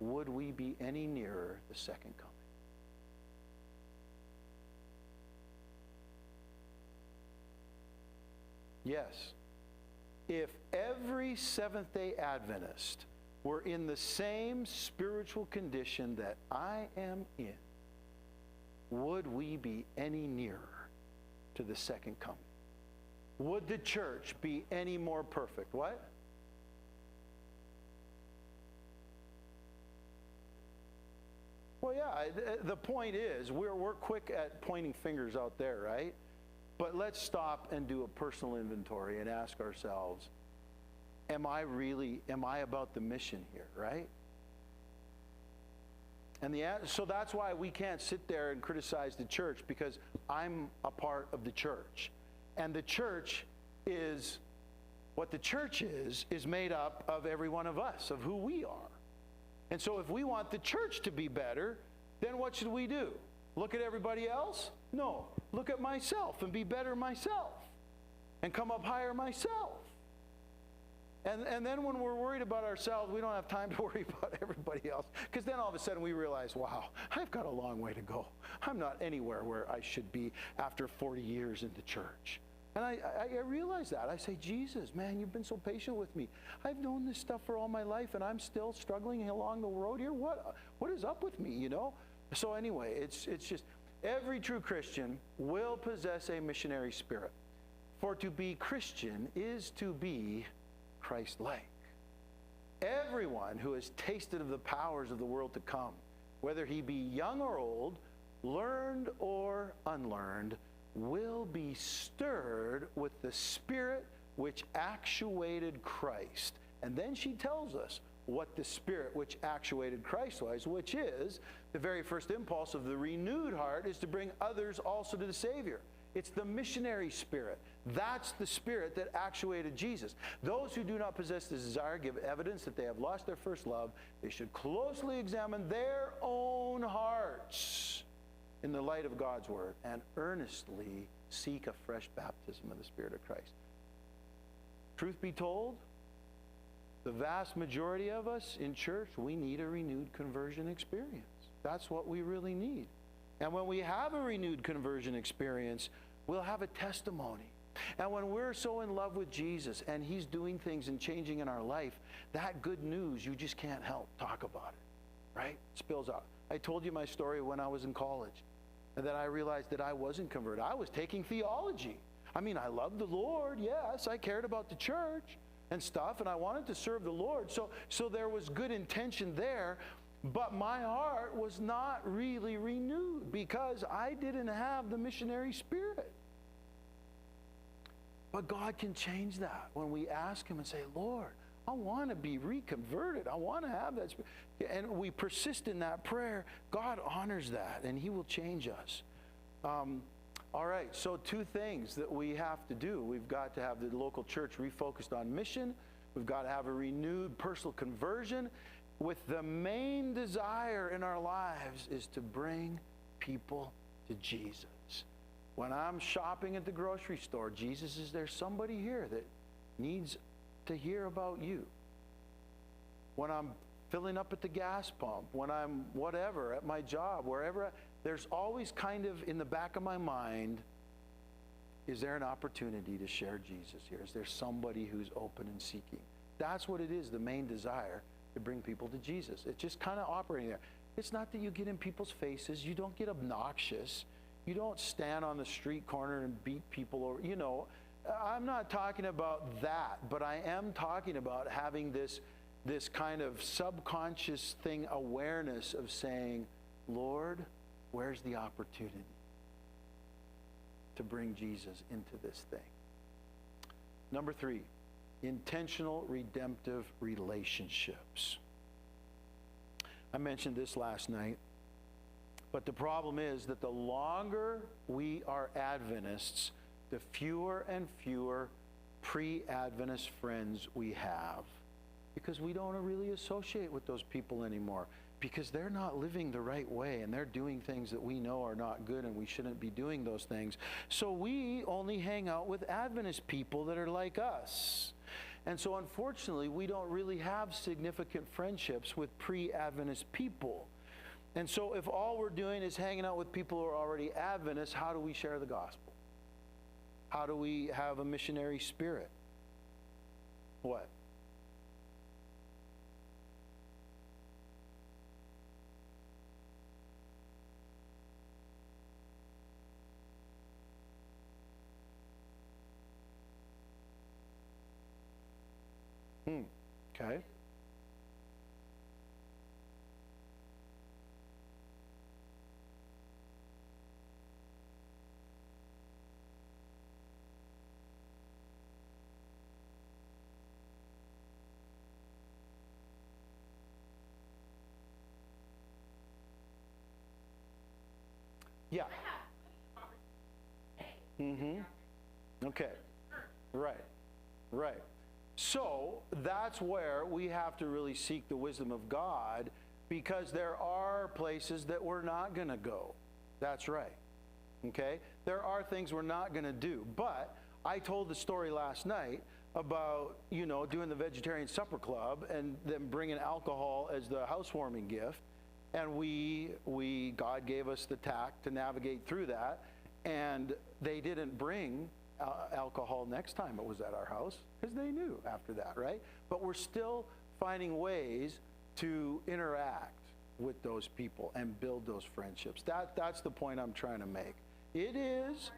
would we be any nearer the second coming? Yes. If every Seventh-day Adventist were in the same spiritual condition that I am in, would we be any nearer to the second coming? Would the church be any more perfect? What? Well, yeah, the point is, we're quick at pointing fingers out there, right? But let's stop and do a personal inventory and ask ourselves, am I about the mission here, right? And so that's why we can't sit there and criticize the church, because I'm a part of the church. And the church is, what the church is made up of every one of us, of who we are. And so if we want the church to be better, then what should we do? Look at everybody else? No. Look at myself and be better myself. And come up higher myself. And then when we're worried about ourselves, we don't have time to worry about everybody else. Because then all of a sudden we realize, wow, I've got a long way to go. I'm not anywhere where I should be after 40 years in the church. And I realize that. I say, Jesus, man, you've been so patient with me. I've known this stuff for all my life, and I'm still struggling along the road here. What is up with me, you know? So anyway, it's just, every true Christian will possess a missionary spirit. For to be Christian is to be Christ-like. Everyone who has tasted of the powers of the world to come, whether he be young or old, learned or unlearned, will be stirred with the spirit which actuated Christ. And then she tells us what the spirit which actuated Christ was, which is the very first impulse of the renewed heart is to bring others also to the Savior. It's the missionary spirit. That's the spirit that actuated Jesus. Those who do not possess this desire give evidence that they have lost their first love. They should closely examine their own hearts in the light of God's word and earnestly seek a fresh baptism of the Spirit of Christ. Truth be told, the vast majority of us in church, we need a renewed conversion experience. That's what we really need. And when we have a renewed conversion experience, we'll have a testimony. And when we're so in love with Jesus and he's doing things and changing in our life, that good news, you just can't help talk about it, right? It spills out. I told you my story when I was in college, and then I realized that I wasn't converted. I was taking theology. I mean, I loved the Lord, yes. I cared about the church and stuff, and I wanted to serve the Lord. So there was good intention there, but my heart was not really renewed because I didn't have the missionary spirit. But God can change that when we ask him and say, Lord, I want to be reconverted. I want to have that spirit. And we persist in that prayer. God honors that, and he will change us. All right, so two things that we have to do. We've got to have the local church refocused on mission. We've got to have a renewed personal conversion with the main desire in our lives is to bring people to Jesus. When I'm shopping at the grocery store, Jesus, is there somebody here that needs to hear about you? When I'm filling up at the gas pump, when I'm whatever, at my job, wherever, there's always kind of in the back of my mind, is there an opportunity to share Jesus here? Is there somebody who's open and seeking? That's what it is, the main desire, to bring people to Jesus. It's just kind of operating there. It's not that you get in people's faces. You don't get obnoxious. You don't stand on the street corner and beat people over. You know, I'm not talking about that, but I am talking about having this kind of subconscious thing, awareness of saying, Lord, where's the opportunity to bring Jesus into this thing? Number 3, intentional redemptive relationships. I mentioned this last night, but the problem is that the longer we are Adventists, the fewer and fewer pre-Adventist friends we have, because we don't really associate with those people anymore, because they're not living the right way and they're doing things that we know are not good and we shouldn't be doing those things. So we only hang out with Adventist people that are like us. And so unfortunately, we don't really have significant friendships with pre-Adventist people. And so if all we're doing is hanging out with people who are already Adventists, how do we share the gospel? How do we have a missionary spirit? What? Okay. Yeah. Mm-hmm. Okay. Right. Right. So that's where we have to really seek the wisdom of God, because there are places that we're not going to go. That's right. Okay? There are things we're not going to do. But I told the story last night about, doing the vegetarian supper club and them bringing alcohol as the housewarming gift. And God gave us the tact to navigate through that. And they didn't bring alcohol next time it was at our house, because they knew after that, right? But we're still finding ways to interact with those people and build those friendships. That's the point I'm trying to make. It is.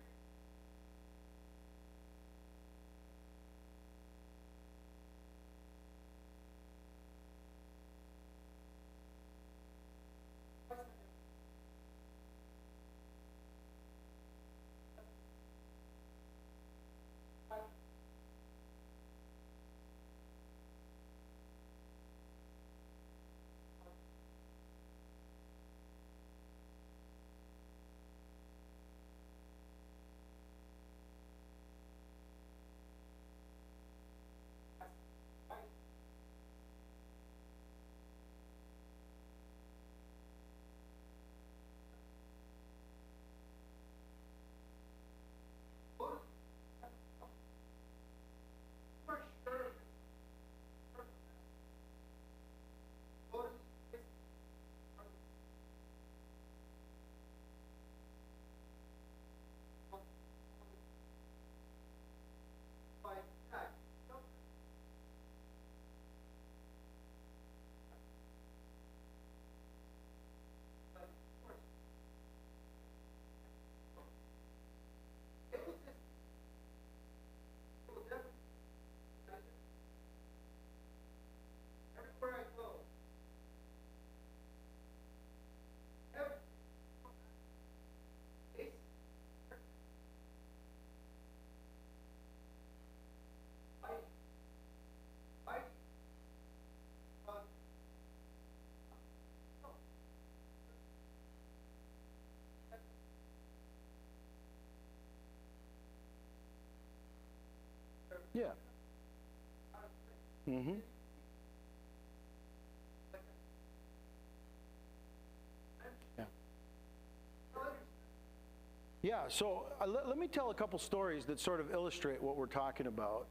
Yeah. Mm-hmm. Yeah. Yeah, so let me tell a couple stories that sort of illustrate what we're talking about.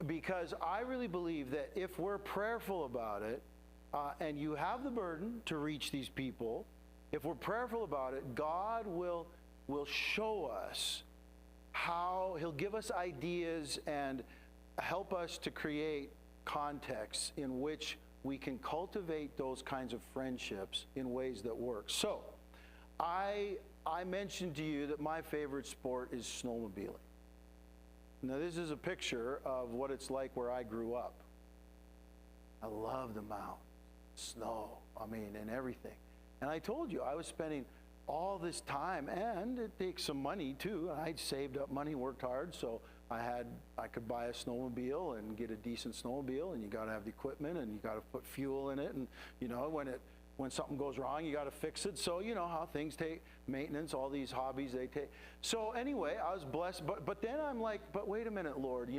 Because I really believe that if we're prayerful about it, and you have the burden to reach these people, if we're prayerful about it, God will show us how. He'll give us ideas and help us to create contexts in which we can cultivate those kinds of friendships in ways that work. So, I mentioned to you that my favorite sport is snowmobiling. Now, this is a picture of what it's like where I grew up. I love the mountains, snow, and everything. And I told you, I was spending all this time, and it takes some money too. I'd saved up money, worked hard, so I could buy a snowmobile and get a decent snowmobile, and you got to have the equipment, and you got to put fuel in it, and when something goes wrong, you got to fix it. So you know how things take maintenance, all these hobbies they take. So anyway, I was blessed, but then I'm like, but wait a minute, Lord,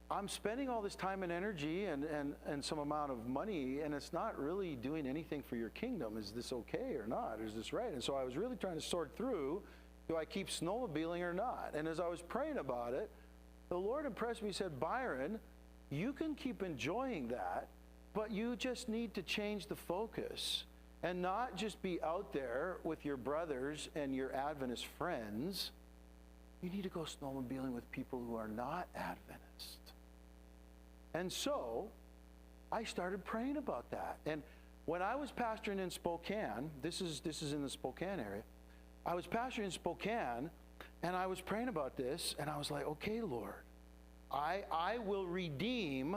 I'm spending all this time and energy and some amount of money, and it's not really doing anything for your kingdom. Is this okay or not? Is this right? And so I was really trying to sort through, do I keep snowmobiling or not? And as I was praying about it, the Lord impressed me. He said, Byron, you can keep enjoying that, but you just need to change the focus and not just be out there with your brothers and your Adventist friends. You need to go snowmobiling with people who are not Adventist. And so I started praying about that. And when I was pastoring in Spokane, this is in the Spokane area, I was pastoring in Spokane, and I was praying about this, and I was like, okay, Lord, I will redeem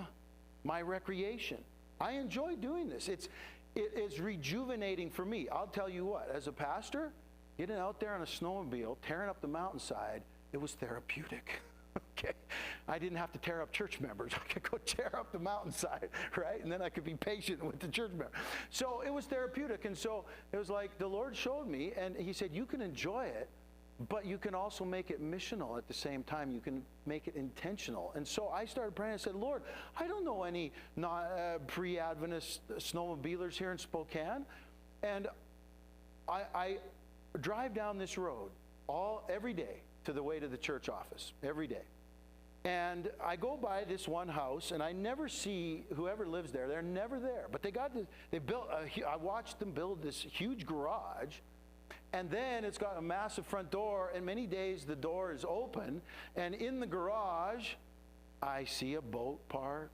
my recreation. I enjoy doing this. It is rejuvenating for me. I'll tell you what, as a pastor, getting out there on a snowmobile, tearing up the mountainside, it was therapeutic. Okay, I didn't have to tear up church members. I could go tear up the mountainside, right? And then I could be patient with the church member. So it was therapeutic. And so it was like the Lord showed me, and he said, you can enjoy it, but you can also make it missional at the same time. You can make it intentional. And so I started praying. I said, Lord, I don't know any pre-Adventist snowmobilers here in Spokane. And I drive down this road every day to the way to the church office, every day. And I go by this one house, and I never see whoever lives there. They're never there. But they built, I watched them build this huge garage, and then it's got a massive front door, and many days the door is open, and in the garage, I see a boat parked,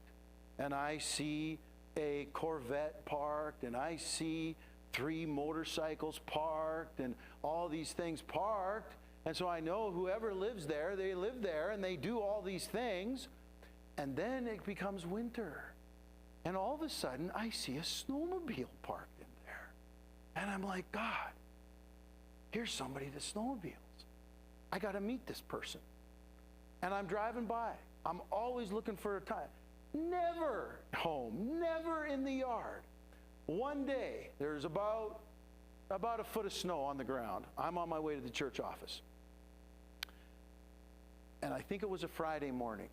and I see a Corvette parked, and I see 3 motorcycles parked, and all these things parked. And so I know whoever lives there, they live there, and they do all these things. And then it becomes winter. And all of a sudden, I see a snowmobile parked in there. And I'm like, God, here's somebody that snowmobiles. I got to meet this person. And I'm driving by. I'm always looking for a time. Never home, never in the yard. One day, there's about a foot of snow on the ground. I'm on my way to the church office. And I think it was a Friday morning.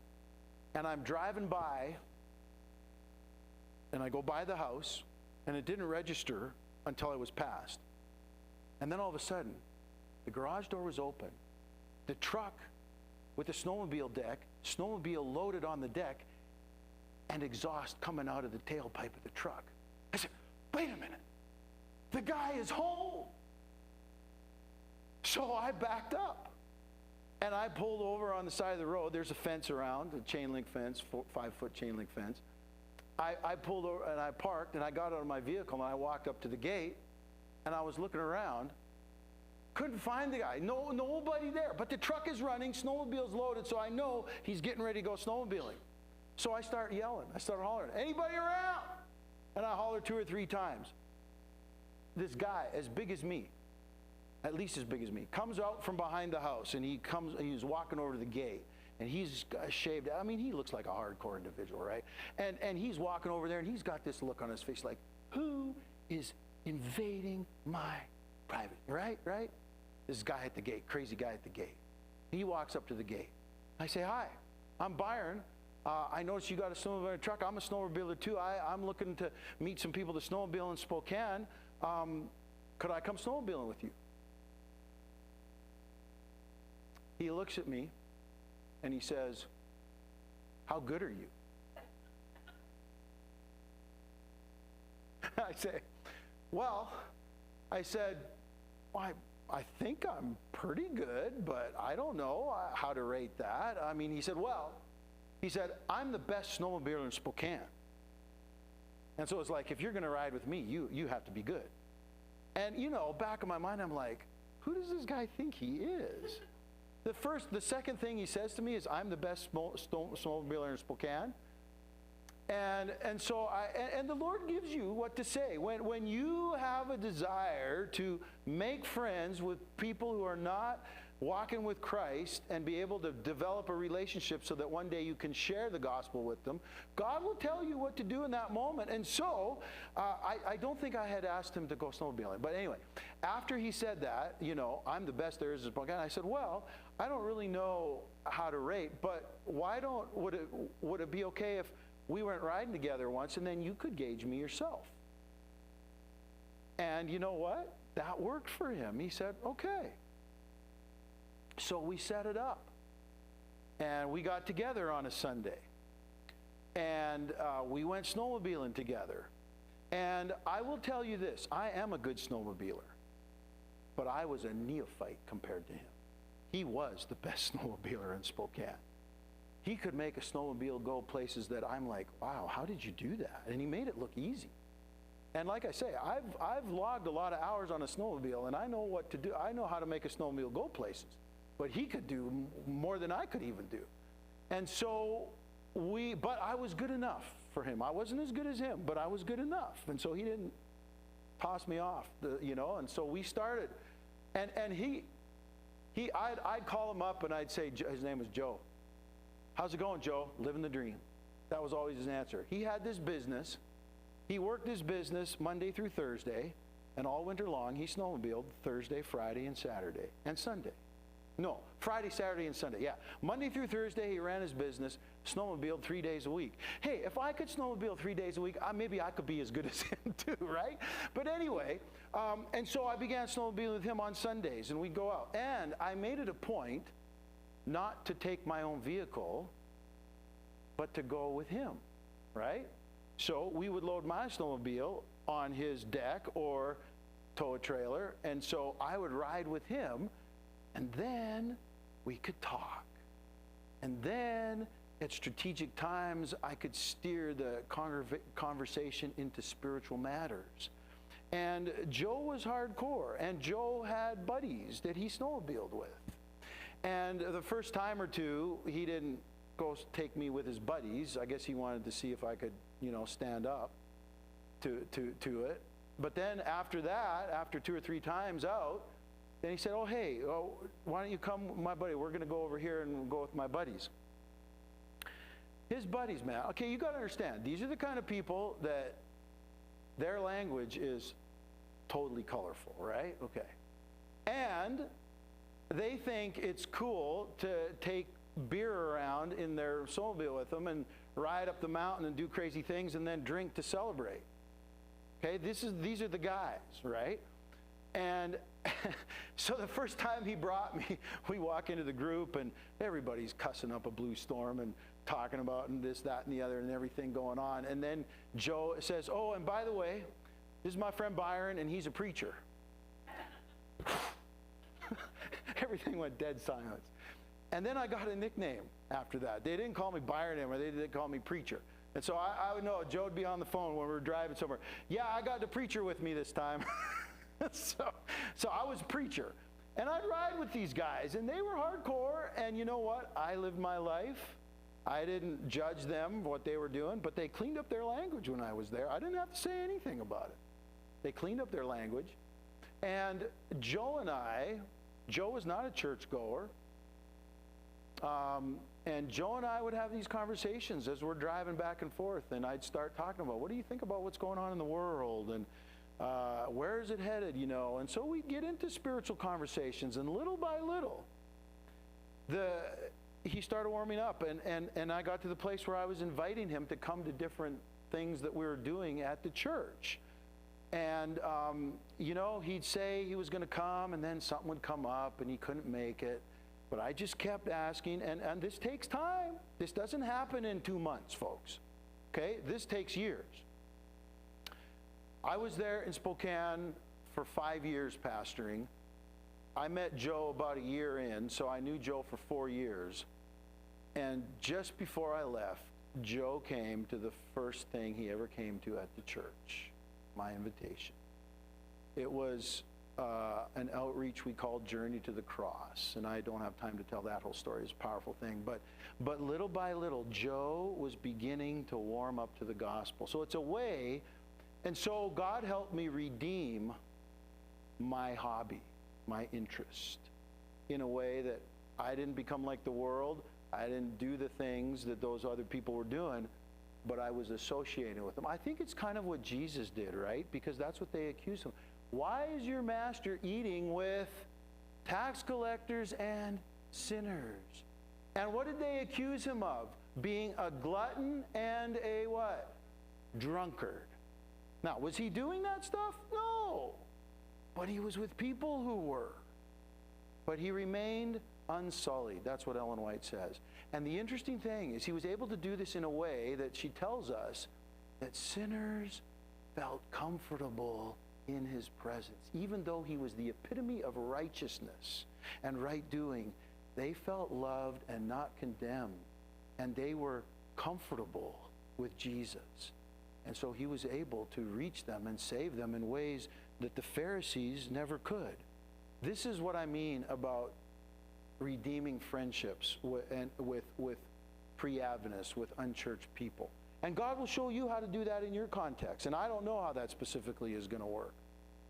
And I'm driving by, and I go by the house, and it didn't register until I was passed. And then all of a sudden, the garage door was open. The truck with the snowmobile deck, snowmobile loaded on the deck, and exhaust coming out of the tailpipe of the truck. I said, wait a minute. The guy is home. So I backed up. And I pulled over on the side of the road. There's a fence around, a chain link fence, 5-foot chain link fence. I pulled over and I parked, and I got out of my vehicle, and I walked up to the gate, and I was looking around. Couldn't find the guy. Nobody there. But the truck is running, snowmobile's loaded, so I know he's getting ready to go snowmobiling. So I start yelling. I start hollering, anybody around? And I hollered 2 or 3 times. This guy, as big as me, at least as big as me, comes out from behind the house, and he's walking over to the gate, and he's shaved. I mean, he looks like a hardcore individual, right? And he's walking over there, and he's got this look on his face like, who is invading my private, right? This guy at the gate, crazy guy at the gate. He walks up to the gate. I say, hi, I'm Byron. I noticed you got a snowmobile truck. I'm a snowmobiler too. I'm looking to meet some people to snowmobile in Spokane. Could I come snowmobiling with you? He looks at me and he says, how good are you? I say, well, I said, well, I think I'm pretty good, but I don't know how to rate that. I mean, he said, I'm the best snowmobiler in Spokane. And so it's like, if you're going to ride with me, you have to be good. And, back in my mind, I'm like, who does this guy think he is? The second thing he says to me is, I'm the best snowmobiler in Spokane. And so and the Lord gives you what to say. When you have a desire to make friends with people who are not walking with Christ and be able to develop a relationship so that one day you can share the gospel with them, God will tell you what to do in that moment. And so I don't think I had asked him to go snowmobiling. But anyway, after he said that, I'm the best there is in Spokane, I said, well, I don't really know how to rate, but would it be okay if we went riding together once and then you could gauge me yourself? And you know what? That worked for him. He said, okay. So we set it up. And we got together on a Sunday. And we went snowmobiling together. And I will tell you this, I am a good snowmobiler. But I was a neophyte compared to him. He was the best snowmobiler in Spokane. He could make a snowmobile go places that I'm like, wow, how did you do that? And he made it look easy. And like I say, I've logged a lot of hours on a snowmobile, and I know what to do. I know how to make a snowmobile go places. But he could do more than I could even do. And so but I was good enough for him. I wasn't as good as him, but I was good enough. And so he didn't toss me off, and so we started. And I'd call him up and I'd say, his name was Joe. How's it going, Joe? Living the dream. That was always his answer. He had this business. He worked his business Monday through Thursday, and all winter long he snowmobiled Thursday, Friday, and Saturday, and Sunday. No, Friday, Saturday, and Sunday, yeah. Monday through Thursday he ran his business, snowmobiled 3 days a week. Hey, if I could snowmobile 3 days a week, maybe I could be as good as him too, right? But anyway, and so I began snowmobiling with him on Sundays, and we'd go out. And I made it a point not to take my own vehicle, but to go with him, right? So we would load my snowmobile on his deck or tow a trailer, and so I would ride with him, and then we could talk. And then at strategic times, I could steer the conversation into spiritual matters. And Joe was hardcore, and Joe had buddies that he snowmobiled with. And the first time or two, he didn't go take me with his buddies. I guess he wanted to see if I could, stand up to it. But then after that, after 2 or 3 times out, then he said, hey, why don't you come with my buddy? We're going to go over here and we'll go with my buddies. His buddies, man. Okay, you got to understand, these are the kind of people that their language is totally colorful, right? Okay. And they think it's cool to take beer around in their snowmobile with them and ride up the mountain and do crazy things and then drink to celebrate. Okay, these are the guys, right? And so the first time he brought me, we walk into the group and everybody's cussing up a blue storm and talking about and this, that, and the other and everything going on. And then Joe says, and by the way, this is my friend Byron, and he's a preacher. Everything went dead silence. And then I got a nickname after that. They didn't call me Byron anymore. They did call me Preacher. And so I would know Joe would be on the phone when we were driving somewhere. Yeah, I got the preacher with me this time. So I was Preacher. And I'd ride with these guys, and they were hardcore. And you know what? I lived my life. I didn't judge them, what they were doing, but they cleaned up their language when I was there. I didn't have to say anything about it. They cleaned up their language. And Joe was not a churchgoer. And Joe and I would have these conversations as we're driving back and forth, and I'd start talking about, what do you think about what's going on in the world, and where is it headed, And so we'd get into spiritual conversations, and little by little, he started warming up, and I got to the place where I was inviting him to come to different things that we were doing at the church. And, he'd say he was going to come, and then something would come up, and he couldn't make it. But I just kept asking, and this takes time. This doesn't happen in 2 months, folks. Okay? This takes years. I was there in Spokane for 5 years pastoring. I met Joe about a year in, so I knew Joe for 4 years. And just before I left, Joe came to the first thing he ever came to at the church, my invitation. It was an outreach we called Journey to the Cross, and I don't have time to tell that whole story. It's a powerful thing, but little by little, Joe was beginning to warm up to the gospel. So it's a way, and so God helped me redeem my hobby, my interest, in a way that I didn't become like the world. I didn't do the things that those other people were doing, but I was associated with them. I think it's kind of what Jesus did, right? Because that's what they accused him. Why is your master eating with tax collectors and sinners? And what did they accuse him of? Being a glutton and a what? Drunkard. Now, was he doing that stuff? No. But he was with people who were. But he remained unsullied. That's what Ellen White says. And the interesting thing is he was able to do this in a way that she tells us that sinners felt comfortable in his presence. Even though he was the epitome of righteousness and right doing, they felt loved and not condemned. And they were comfortable with Jesus. And so he was able to reach them and save them in ways that the Pharisees never could. This is what I mean about redeeming friendships with pre-Adventists, with unchurched people. And God will show you how to do that in your context. And I don't know how that specifically is going to work.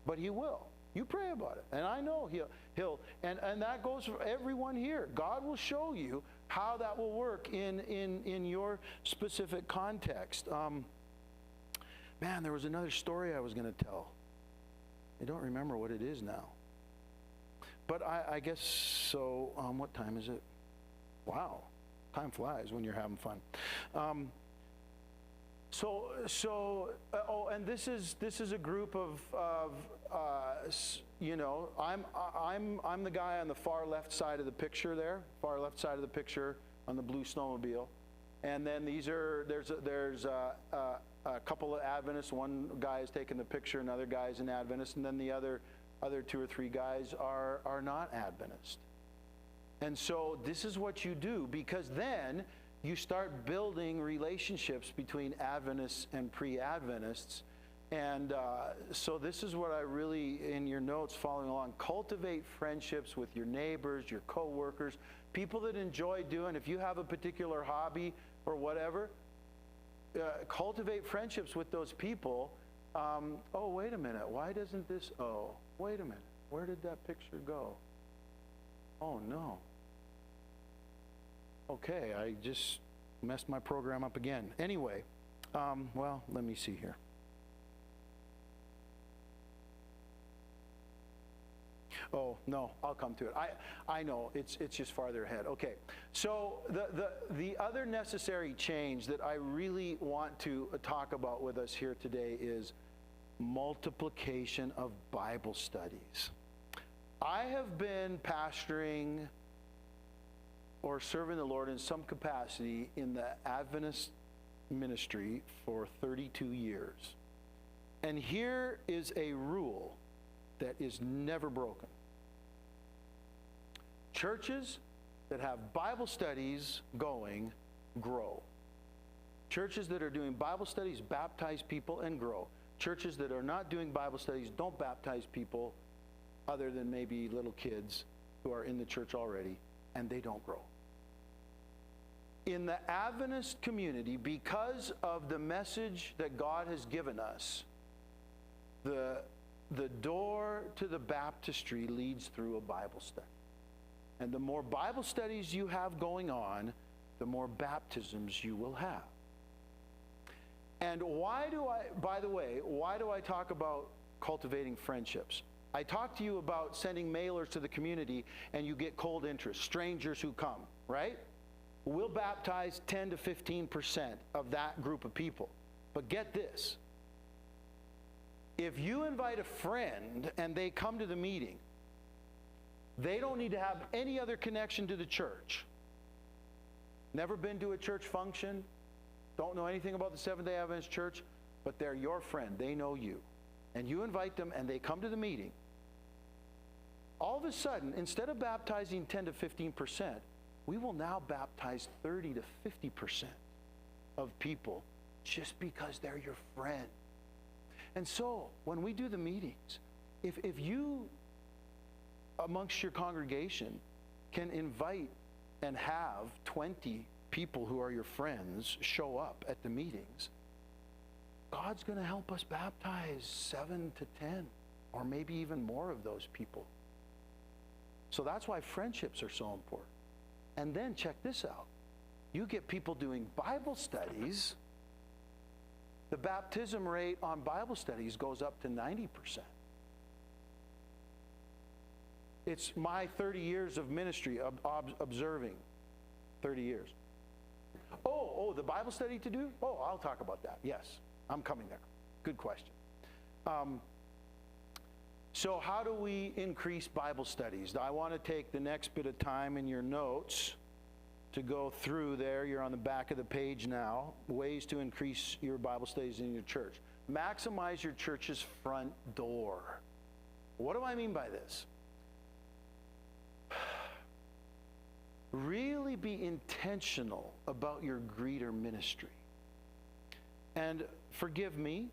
But he will. You pray about it. And I know he'll and that goes for everyone here. God will show you how that will work in your specific context. Man, there was another story I was going to tell. I don't remember what it is now. But I guess so. What time is it? Wow. Time flies when you're having fun. And this is a group of I'm the guy on the far left side of the picture there, far left side of the picture on the blue snowmobile, and then there's a couple of Adventists. One guy is taking the picture, another guy is an Adventist, and then the other two or three guys are not Adventist. And so this is what you do, because then you start building relationships between Adventists and pre-Adventists. And so this is what I really, in your notes following along, cultivate friendships with your neighbors, your co-workers, people that enjoy doing, if you have a particular hobby or whatever, cultivate friendships with those people. Oh, wait a minute, why doesn't this, oh, wait a minute, where did that picture go? Oh, no. Okay, I just messed my program up again. Anyway, well, let me see here. Oh, no, I'll come to it. I know, it's just farther ahead. Okay, so the other necessary change that I really want to talk about with us here today is multiplication of Bible studies. I have been pastoring or serving the Lord in some capacity in the Adventist ministry for 32 years. And here is a rule that is never broken. Churches that have Bible studies going grow. Churches that are doing Bible studies baptize people and grow. Churches that are not doing Bible studies don't baptize people other than maybe little kids who are in the church already, and they don't grow. In the Adventist community, because of the message that God has given us, the door to the baptistry leads through a Bible study. And the more Bible studies you have going on, the more baptisms you will have. And why do I talk about cultivating friendships? I talk to you about sending mailers to the community and you get cold interest, strangers who come, right? We'll baptize 10 to 15% of that group of people. But get this. If you invite a friend and they come to the meeting, they don't need to have any other connection to the church. Never been to a church function, don't know anything about the Seventh-day Adventist Church, but they're your friend. They know you. And you invite them and they come to the meeting. All of a sudden, instead of baptizing 10 to 15%, we will now baptize 30 to 50% of people just because they're your friend. And so, when we do the meetings, if you, amongst your congregation, can invite and have 20 people who are your friends show up at the meetings, God's going to help us baptize 7 to 10, or maybe even more of those people. So that's why friendships are so important. And then check this out. You get people doing Bible studies, the baptism rate on Bible studies goes up to 90%. It's my 30 years of ministry, observing 30 years. Oh, the Bible study to do? Oh, I'll talk about that. Yes, I'm coming there. Good question. So how do we increase Bible studies? I want to take the next bit of time in your notes to go through there. You're on the back of the page now. Ways to increase your Bible studies in your church. Maximize your church's front door. What do I mean by this? Really be intentional about your greeter ministry. And forgive me,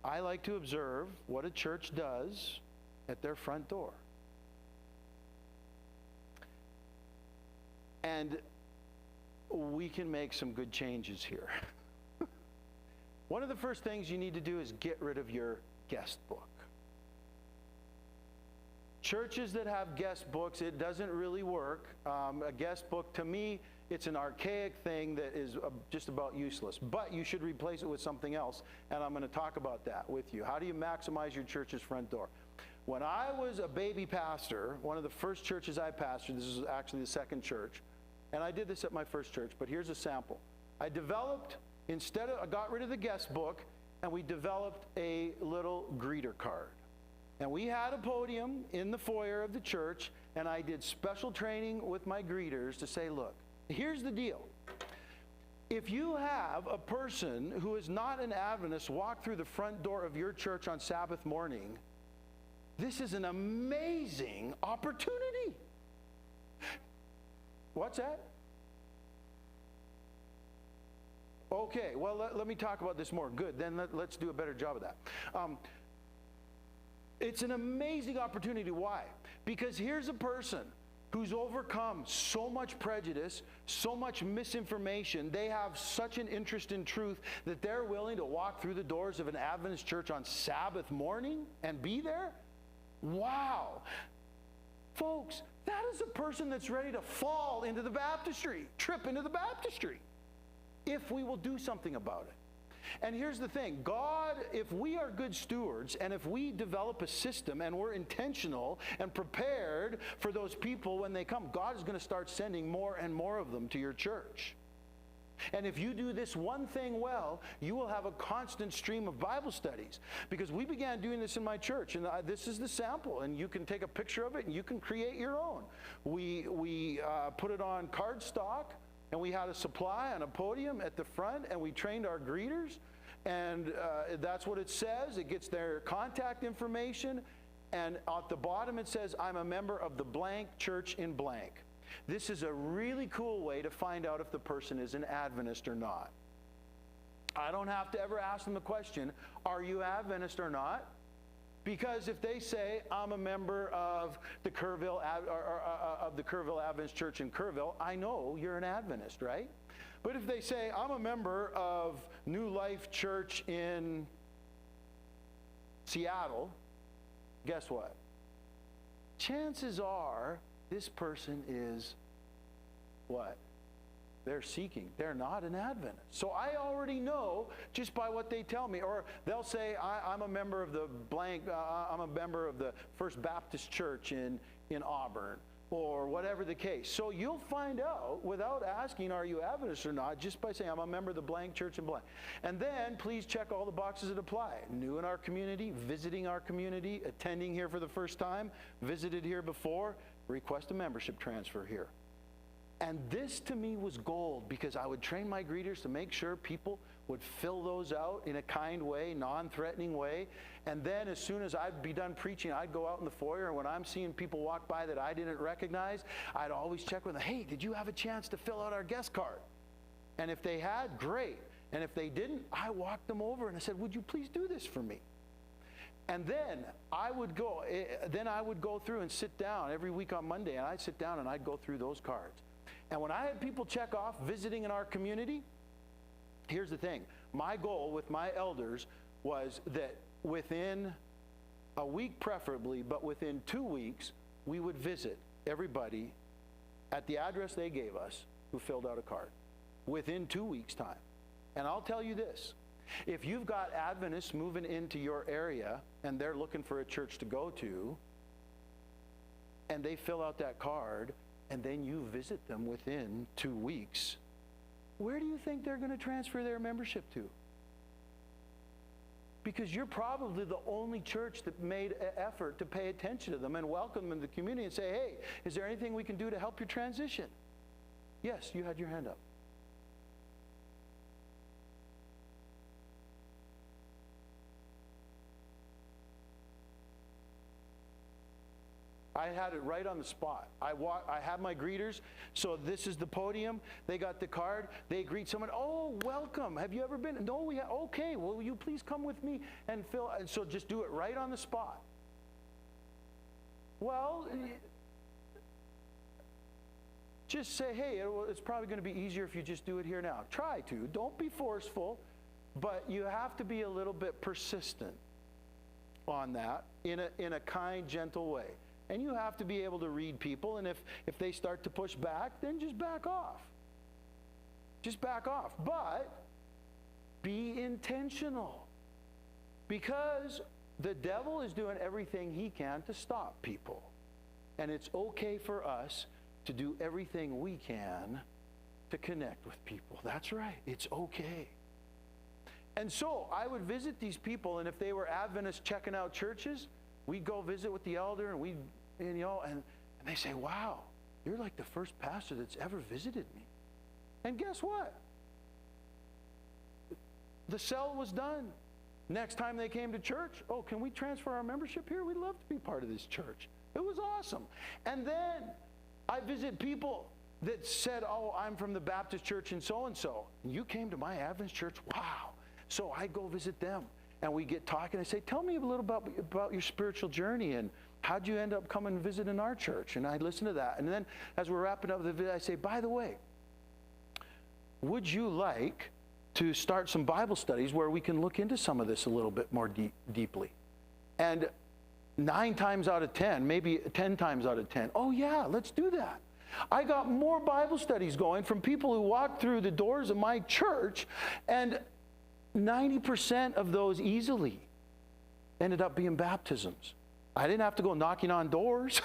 I like to observe what a church does at their front door. And we can make some good changes here. One of the first things you need to do is get rid of your guest book. Churches that have guest books, it doesn't really work. A guest book, to me, it's an archaic thing that is just about useless. But you should replace it with something else, and I'm going to talk about that with you. How do you maximize your church's front door? When I was a baby pastor, one of the first churches I pastored, this is actually the second church, and I did this at my first church, but here's a sample. I got rid of the guest book, and we developed a little greeter card. And we had a podium in the foyer of the church, and I did special training with my greeters to say, look, here's the deal. If you have a person who is not an Adventist walk through the front door of your church on Sabbath morning, this is an amazing opportunity. What's that? Okay, well, let me talk about this more. Good, then let's do a better job of that. It's an amazing opportunity. Why? Because here's a person who's overcome so much prejudice, so much misinformation. They have such an interest in truth that they're willing to walk through the doors of an Adventist church on Sabbath morning and be there. Wow. Folks, that is a person that's ready to fall into the baptistry, trip into the baptistry, if we will do something about it. And here's the thing, God, if we are good stewards and if we develop a system and we're intentional and prepared for those people when they come, God is going to start sending more and more of them to your church. And if you do this one thing well, you will have a constant stream of Bible studies. Because we began doing this in my church, and this is the sample, and you can take a picture of it and you can create your own. We put it on cardstock. And we had a supply on a podium at the front, and we trained our greeters. And that's what it says. It gets their contact information. And at the bottom it says, I'm a member of the blank church in blank. This is a really cool way to find out if the person is an Adventist or not. I don't have to ever ask them the question, are you Adventist or not? Because if they say, I'm a member of the Kerrville Adventist Church in Kerrville, I know you're an Adventist, right? But if they say, I'm a member of New Life Church in Seattle, guess what? Chances are this person is what? They're seeking. They're not an Adventist. So I already know just by what they tell me. Or they'll say, I'm a member of the blank, I'm a member of the First Baptist Church in Auburn, or whatever the case. So you'll find out without asking, are you Adventist or not, just by saying, I'm a member of the blank church in blank. And then please check all the boxes that apply. New in our community, visiting our community, attending here for the first time, visited here before, request a membership transfer here. And this to me was gold, because I would train my greeters to make sure people would fill those out in a kind way, non-threatening way. And then as soon as I'd be done preaching, I'd go out in the foyer, and when I'm seeing people walk by that I didn't recognize, I'd always check with them, hey, did you have a chance to fill out our guest card? And if they had, great. And if they didn't, I walked them over and I said, would you please do this for me? And then I would go through and sit down every week on Monday, and I'd sit down and I'd go through those cards. And when I had people check off visiting in our community, here's the thing. My goal with my elders was that within a week preferably, but within 2 weeks, we would visit everybody at the address they gave us who filled out a card within 2 weeks' time. And I'll tell you this. If you've got Adventists moving into your area and they're looking for a church to go to, and they fill out that card, and then you visit them within 2 weeks, where do you think they're going to transfer their membership to? Because you're probably the only church that made an effort to pay attention to them and welcome them in the community and say, hey, is there anything we can do to help your transition? Yes, you had your hand up. I had it right on the spot. I have my greeters, so this is the podium. They got the card. They greet someone. Oh, welcome. Have you ever been? No, we have. Okay, well, will you please come with me and fill? And so just do it right on the spot. Well, just say, hey, it's probably going to be easier if you just do it here now. Try to. Don't be forceful, but you have to be a little bit persistent on that in a kind, gentle way. And you have to be able to read people, and if they start to push back, then just back off. Just back off. But be intentional. Because the devil is doing everything he can to stop people. And it's okay for us to do everything we can to connect with people. That's right. It's okay. And so I would visit these people, and if they were Adventists checking out churches, we'd go visit with the elder, and and they say, wow, you're like the first pastor that's ever visited me. And guess what? The sell was done. Next time they came to church, oh, can we transfer our membership here? We'd love to be part of this church. It was awesome. And then I visit people that said, oh, I'm from the Baptist church and so. You came to my Adventist church? Wow. So I go visit them. And we get talking. I say, tell me a little about your spiritual journey and how'd you end up coming and visiting our church? And I listen to that. And then as we're wrapping up the video, I say, by the way, would you like to start some Bible studies where we can look into some of this a little bit more deeply? And 9 times out of 10, maybe 10 times out of 10, oh yeah, let's do that. I got more Bible studies going from people who walked through the doors of my church, and 90% of those easily ended up being baptisms. I didn't have to go knocking on doors.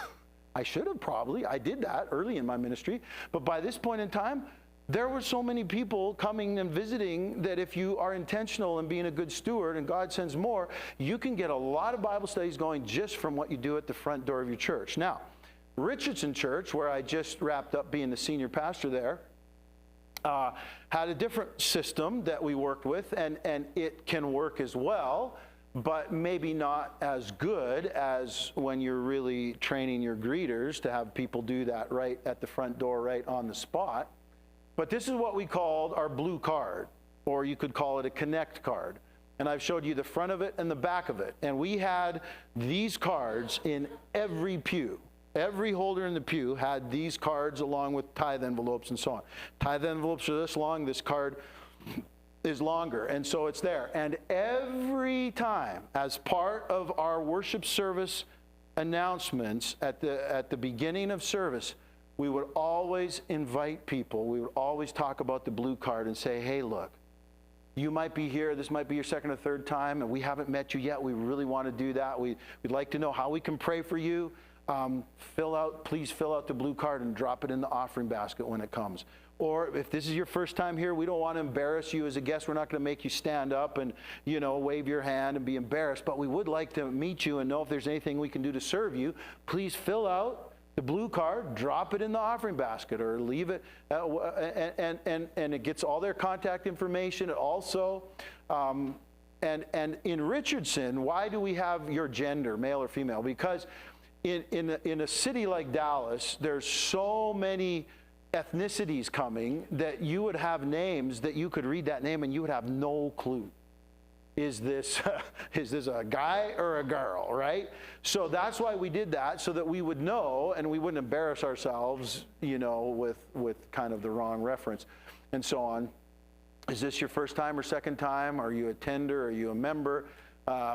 I should have probably. I did that early in my ministry. But by this point in time, there were so many people coming and visiting that if you are intentional in being a good steward and God sends more, you can get a lot of Bible studies going just from what you do at the front door of your church. Now, Richardson Church, where I just wrapped up being the senior pastor there, had a different system that we worked with, and it can work as well, but maybe not as good as when you're really training your greeters to have people do that right at the front door, right on the spot. But this is what we called our blue card, or you could call it a connect card. And I've showed you the front of it and the back of it. And we had these cards in every pew. Every holder in the pew had these cards along with tithe envelopes and so on. Tithe envelopes are this long, this card is longer, and so it's there. And every time, as part of our worship service announcements at the beginning of service, we would always invite people. We would always talk about the blue card and say, hey, look, you might be here. This might be your second or third time, and we haven't met you yet. We really want to do that. We'd like to know how we can pray for you. Please fill out the blue card and drop it in the offering basket when it comes. Or if this is your first time here, we don't want to embarrass you as a guest. We're not going to make you stand up and, wave your hand and be embarrassed. But we would like to meet you and know if there's anything we can do to serve you. Please fill out the blue card, drop it in the offering basket, or leave it, and it gets all their contact information. Also, and in Richardson, why do we have your gender, male or female? Because in a city like Dallas, there's so many ethnicities coming that you would have names that you could read that name and you would have no clue. Is this a guy or a girl, right? So that's why we did that, so that we would know and we wouldn't embarrass ourselves, with kind of the wrong reference and so on. Is this your first time or second time? Are you a tender? Are you a member?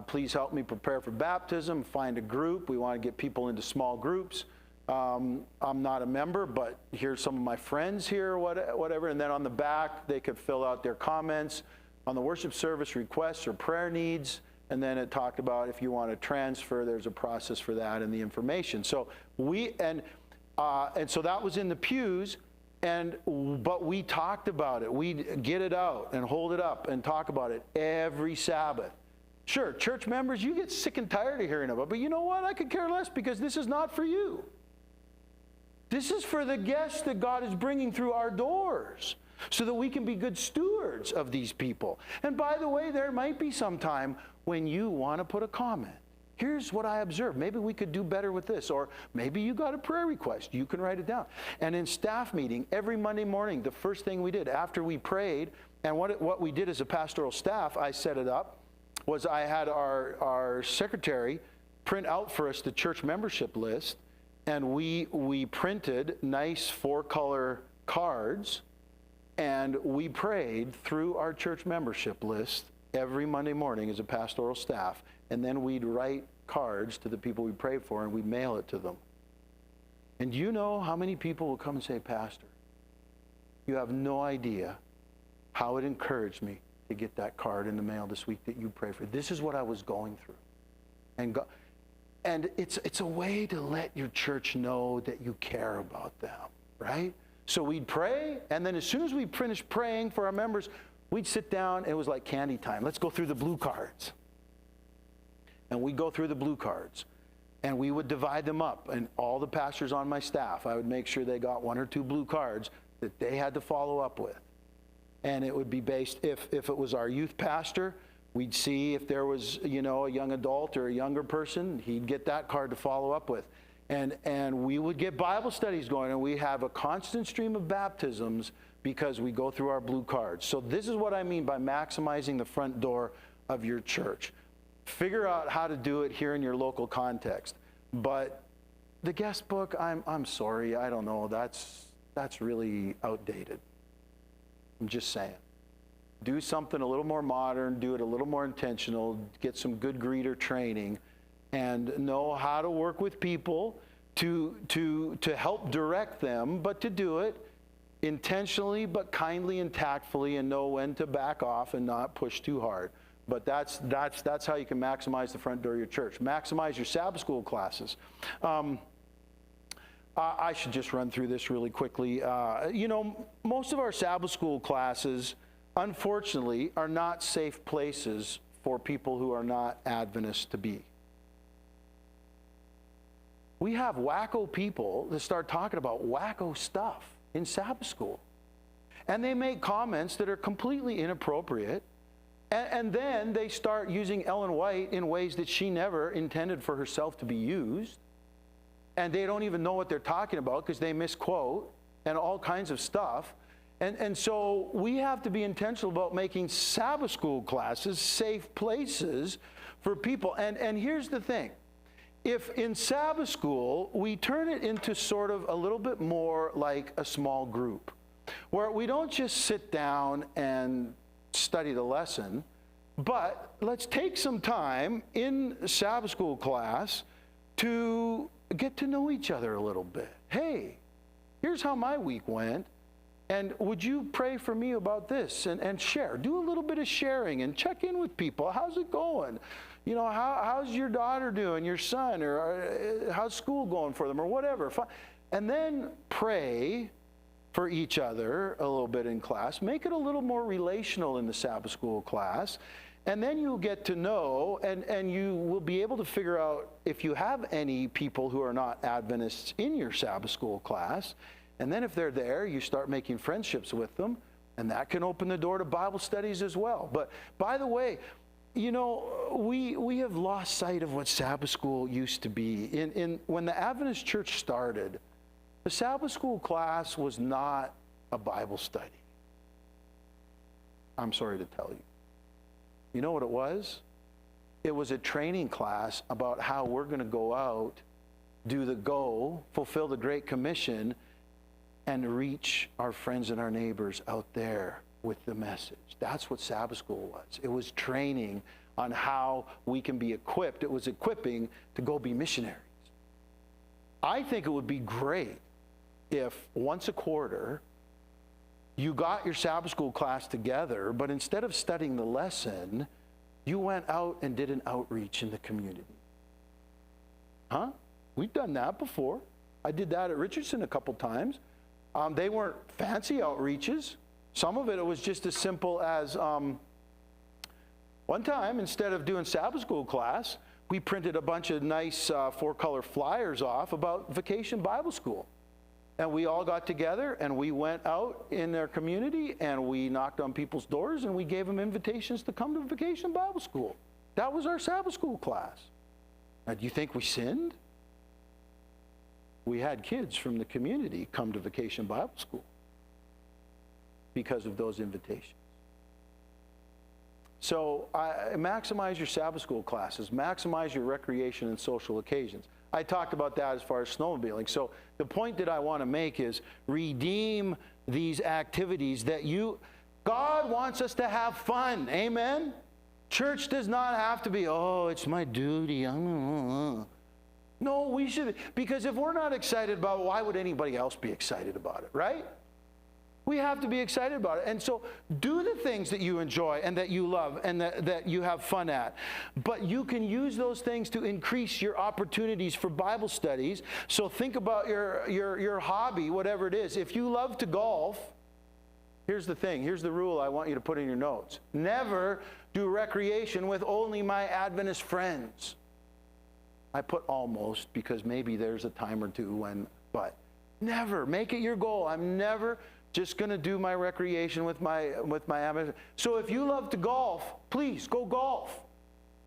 Please help me prepare for baptism. Find a group. We want to get people into small groups. I'm not a member, but here's some of my friends here, whatever. And then on the back, they could fill out their comments on the worship service requests or prayer needs. And then it talked about if you want to transfer, there's a process for that and the information. So and so that was in the pews. But we talked about it. We'd get it out and hold it up and talk about it every Sabbath. Sure, church members, you get sick and tired of hearing about it, but you know what? I could care less because this is not for you. This is for the guests that God is bringing through our doors so that we can be good stewards of these people. And by the way, there might be some time when you want to put a comment. Here's what I observed. Maybe we could do better with this. Or maybe you got a prayer request. You can write it down. And in staff meeting, every Monday morning, the first thing we did after we prayed, and what we did as a pastoral staff, I set it up, was I had our secretary print out for us the church membership list, and we printed nice 4-color cards, and we prayed through our church membership list every Monday morning as a pastoral staff, and then we'd write cards to the people we prayed for, and we'd mail it to them. And you know how many people will come and say, Pastor, you have no idea how it encouraged me to get that card in the mail this week that you prayed for. This is what I was going through. And it's a way to let your church know that you care about them, right? So we'd pray, and then as soon as we finished praying for our members, we'd sit down, and it was like candy time. Let's go through the blue cards. And we'd go through the blue cards, and we would divide them up. And all the pastors on my staff, I would make sure they got 1 or 2 blue cards that they had to follow up with. And it would be based, if it was our youth pastor, we'd see if there was, you know, a young adult or a younger person, he'd get that card to follow up with. And we would get Bible studies going, and we have a constant stream of baptisms because we go through our blue cards. So this is what I mean by maximizing the front door of your church. Figure out how to do it here in your local context. But the guest book, I'm sorry, I don't know, that's really outdated. I'm just saying. Do something a little more modern, do it a little more intentional, get some good greeter training, and know how to work with people to help direct them, but to do it intentionally but kindly and tactfully, and know when to back off and not push too hard. But that's how you can maximize the front door of your church. Maximize your Sabbath school classes. I should just run through this really quickly. You know, most of our Sabbath school classes, unfortunately, are not safe places for people who are not Adventists to be. We have wacko people that start talking about wacko stuff in Sabbath school. And they make comments that are completely inappropriate. And then they start using Ellen White in ways that she never intended for herself to be used. And they don't even know what they're talking about because they misquote and all kinds of stuff. And so we have to be intentional about making Sabbath school classes safe places for people. And here's the thing. If in Sabbath school we turn it into sort of a little bit more like a small group, where we don't just sit down and study the lesson, but let's take some time in Sabbath school class to get to know each other a little bit. Hey, here's how my week went, and would you pray for me about this, and share. Do a little bit of sharing and check in with people. How's it going? You know, how's your daughter doing, your son, or how's school going for them, or whatever. And then pray for each other a little bit in class. Make it a little more relational in the Sabbath school class. And then you'll get to know, and you will be able to figure out if you have any people who are not Adventists in your Sabbath school class. And then if they're there, you start making friendships with them, and that can open the door to Bible studies as well. But by the way, you know, we have lost sight of what Sabbath school used to be. When the Adventist church started, the Sabbath school class was not a Bible study. I'm sorry to tell you. You know what it was? It was a training class about how we're going to go out, fulfill the Great Commission, and reach our friends and our neighbors out there with the message. That's what Sabbath school was. It was training on how we can be equipped. It was equipping to go be missionaries. I think it would be great if once a quarter you got your Sabbath school class together, but instead of studying the lesson, you went out and did an outreach in the community. Huh? We've done that before. I did that at Richardson a couple times. They weren't fancy outreaches. Some of it was just as simple as One time, instead of doing Sabbath school class, we printed a bunch of nice 4-color flyers off about Vacation Bible School. And we all got together and we went out in their community and we knocked on people's doors and we gave them invitations to come to Vacation Bible School. That was our Sabbath school class. Now, do you think we sinned? We had kids from the community come to Vacation Bible School because of those invitations. So maximize your Sabbath school classes, maximize your recreation and social occasions. I talked about that as far as snowmobiling. So the point that I want to make is redeem these activities that God wants us to have fun. Amen? Church does not have to be, oh, it's my duty. No, we should. Because if we're not excited about it, why would anybody else be excited about it, right? We have to be excited about it. And so do the things that you enjoy and that you love and that you have fun at. But you can use those things to increase your opportunities for Bible studies. So think about your hobby, whatever it is. If you love to golf, here's the thing. Here's the rule I want you to put in your notes. Never do recreation with only my Adventist friends. I put almost because maybe there's a time or two when, but never. Make it your goal. I'm never just going to do my recreation with my Adventist. So if you love to golf, please go golf.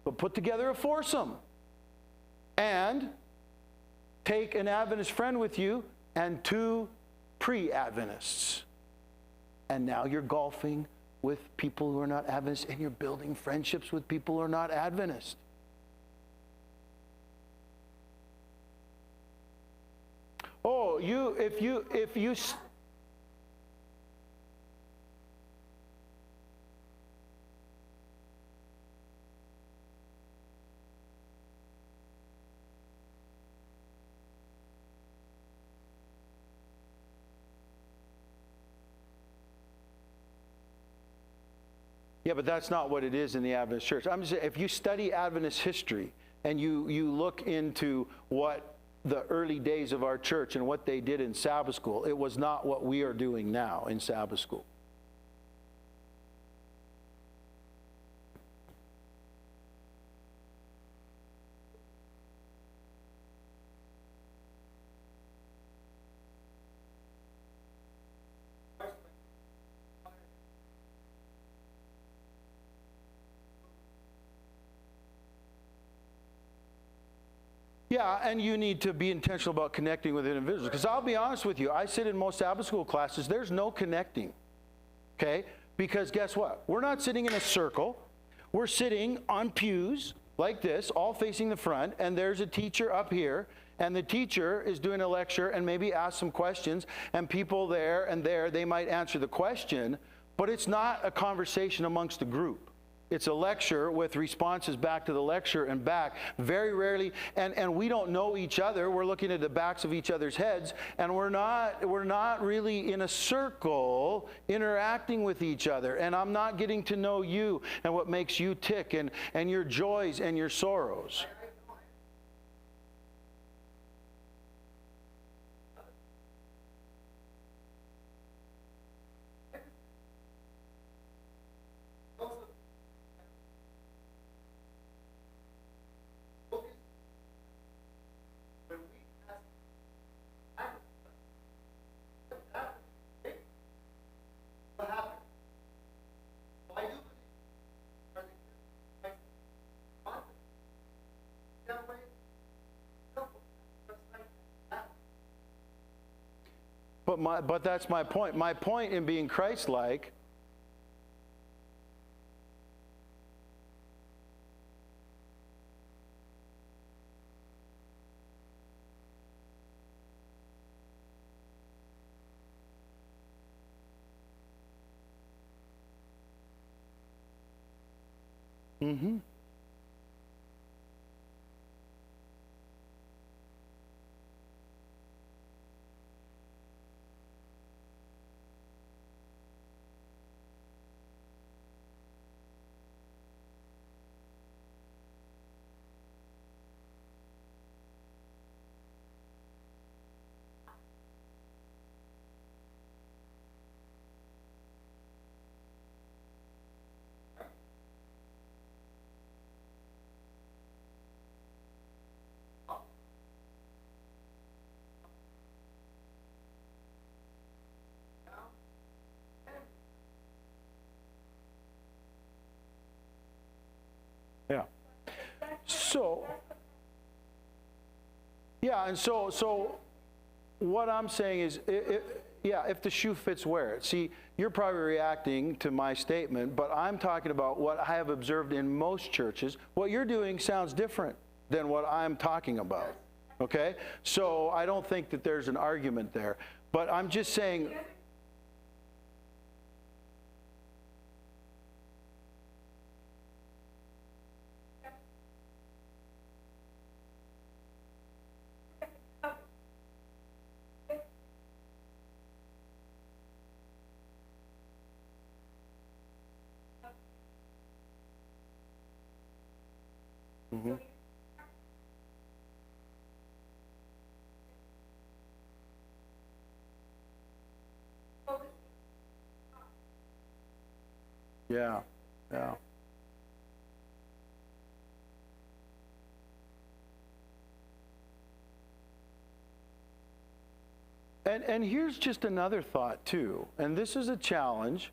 But put together a foursome. And take an Adventist friend with you and 2 pre-Adventists. And now you're golfing with people who are not Adventists, and you're building friendships with people who are not Adventists. Oh, if you Yeah, but that's not what it is in the Adventist church. I'm just saying, if you study Adventist history and you look into what the early days of our church and what they did in Sabbath school, it was not what we are doing now in Sabbath school. Yeah, and you need to be intentional about connecting with individuals. Because I'll be honest with you, I sit in most Sabbath school classes, there's no connecting. Okay? Because guess what? We're not sitting in a circle. We're sitting on pews like this, all facing the front, and there's a teacher up here, and the teacher is doing a lecture and maybe ask some questions, and people there and there, they might answer the question, but it's not a conversation amongst the group. It's a lecture with responses back to the lecture and back. Very rarely, and we don't know each other. We're looking at the backs of each other's heads, and we're not really in a circle interacting with each other. And I'm not getting to know you and what makes you tick and your joys and your sorrows. But that's my point. My point in being Christ-like Mm-hmm. Yeah. So, yeah, and so what I'm saying is, if the shoe fits, wear it. See, you're probably reacting to my statement, but I'm talking about what I have observed in most churches. What you're doing sounds different than what I'm talking about, okay? So I don't think that there's an argument there, but I'm just saying... Mm-hmm. Yeah, yeah. And here's just another thought too, and this is a challenge,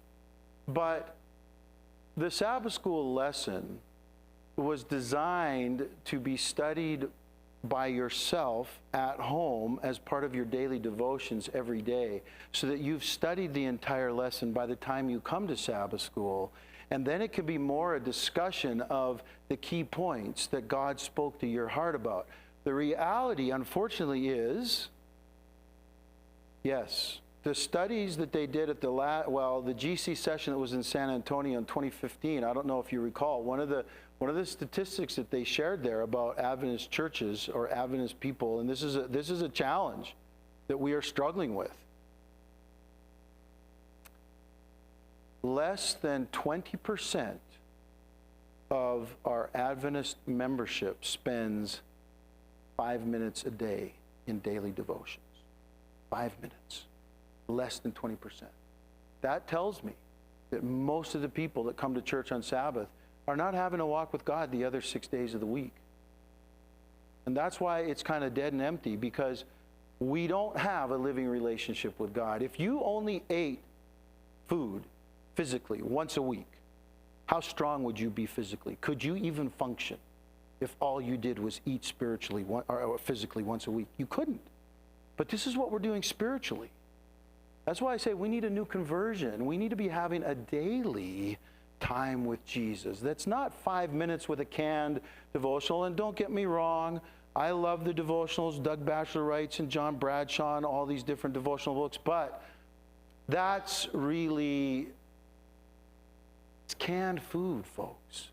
but the Sabbath school lesson was designed to be studied by yourself at home as part of your daily devotions every day, so that you've studied the entire lesson by the time you come to Sabbath school. And then it can be more a discussion of the key points that God spoke to your heart about. The reality, unfortunately, is, yes, the studies that they did at the GC session that was in San Antonio in 2015, I don't know if you recall, one of the statistics that they shared there about Adventist churches or Adventist people, and this is a challenge that we are struggling with. Less than 20% of our Adventist membership spends 5 minutes a day in daily devotions. 5 minutes. Less than 20%. That tells me that most of the people that come to church on Sabbath are not having a walk with God the other 6 days of the week. And that's why it's kind of dead and empty, because we don't have a living relationship with God. If you only ate food physically once a week, how strong would you be physically? Could you even function if all you did was eat spiritually or physically once a week? You couldn't. But this is what we're doing spiritually. That's why I say we need a new conversion. We need to be having a daily time with Jesus. That's not 5 minutes with a canned devotional. And don't get me wrong, I love the devotionals, Doug Batchelor writes and John Bradshaw and all these different devotional books, but that's really, it's canned food, folks.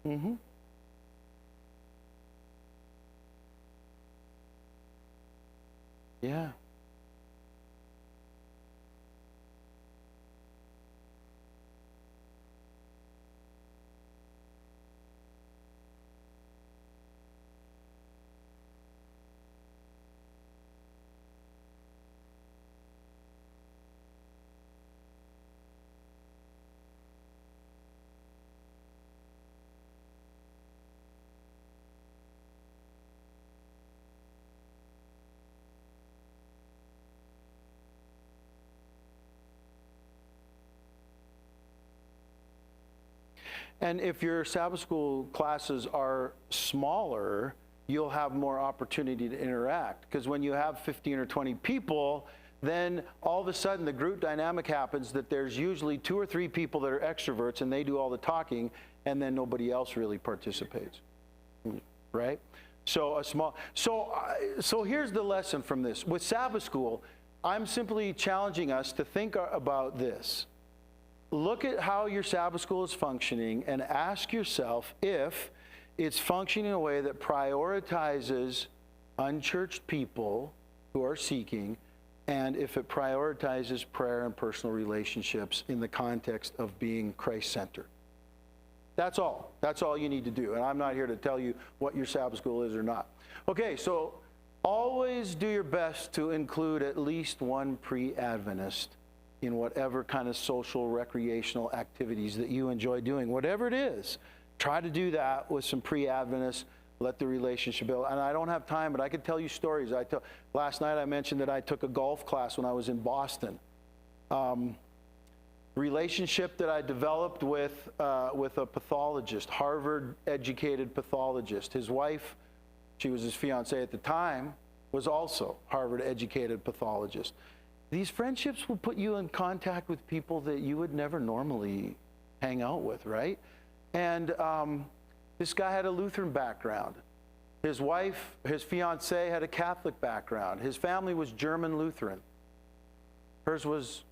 Mm-hmm. Yeah. And if your Sabbath school classes are smaller, you'll have more opportunity to interact. Because when you have 15 or 20 people, then all of a sudden the group dynamic happens that there's usually 2 or 3 people that are extroverts and they do all the talking, and then nobody else really participates. Right? So here's the lesson from this. With Sabbath school, I'm simply challenging us to think about this. Look at how your Sabbath school is functioning and ask yourself if it's functioning in a way that prioritizes unchurched people who are seeking, and if it prioritizes prayer and personal relationships in the context of being Christ-centered. That's all. That's all you need to do. And I'm not here to tell you what your Sabbath school is or not. Okay, so always do your best to include at least one pre-Adventist in whatever kind of social, recreational activities that you enjoy doing. Whatever it is, try to do that with some pre-Adventists. let the relationship build. And I don't have time, but I could tell you stories. Last night I mentioned that I took a golf class when I was in Boston. Relationship that I developed with a pathologist, Harvard-educated pathologist. His wife, she was his fiancée at the time, was also Harvard-educated pathologist. These friendships will put you in contact with people that you would never normally hang out with, right? And this guy had a Lutheran background. His wife, his fiancée, had a Catholic background. His family was German Lutheran. Hers was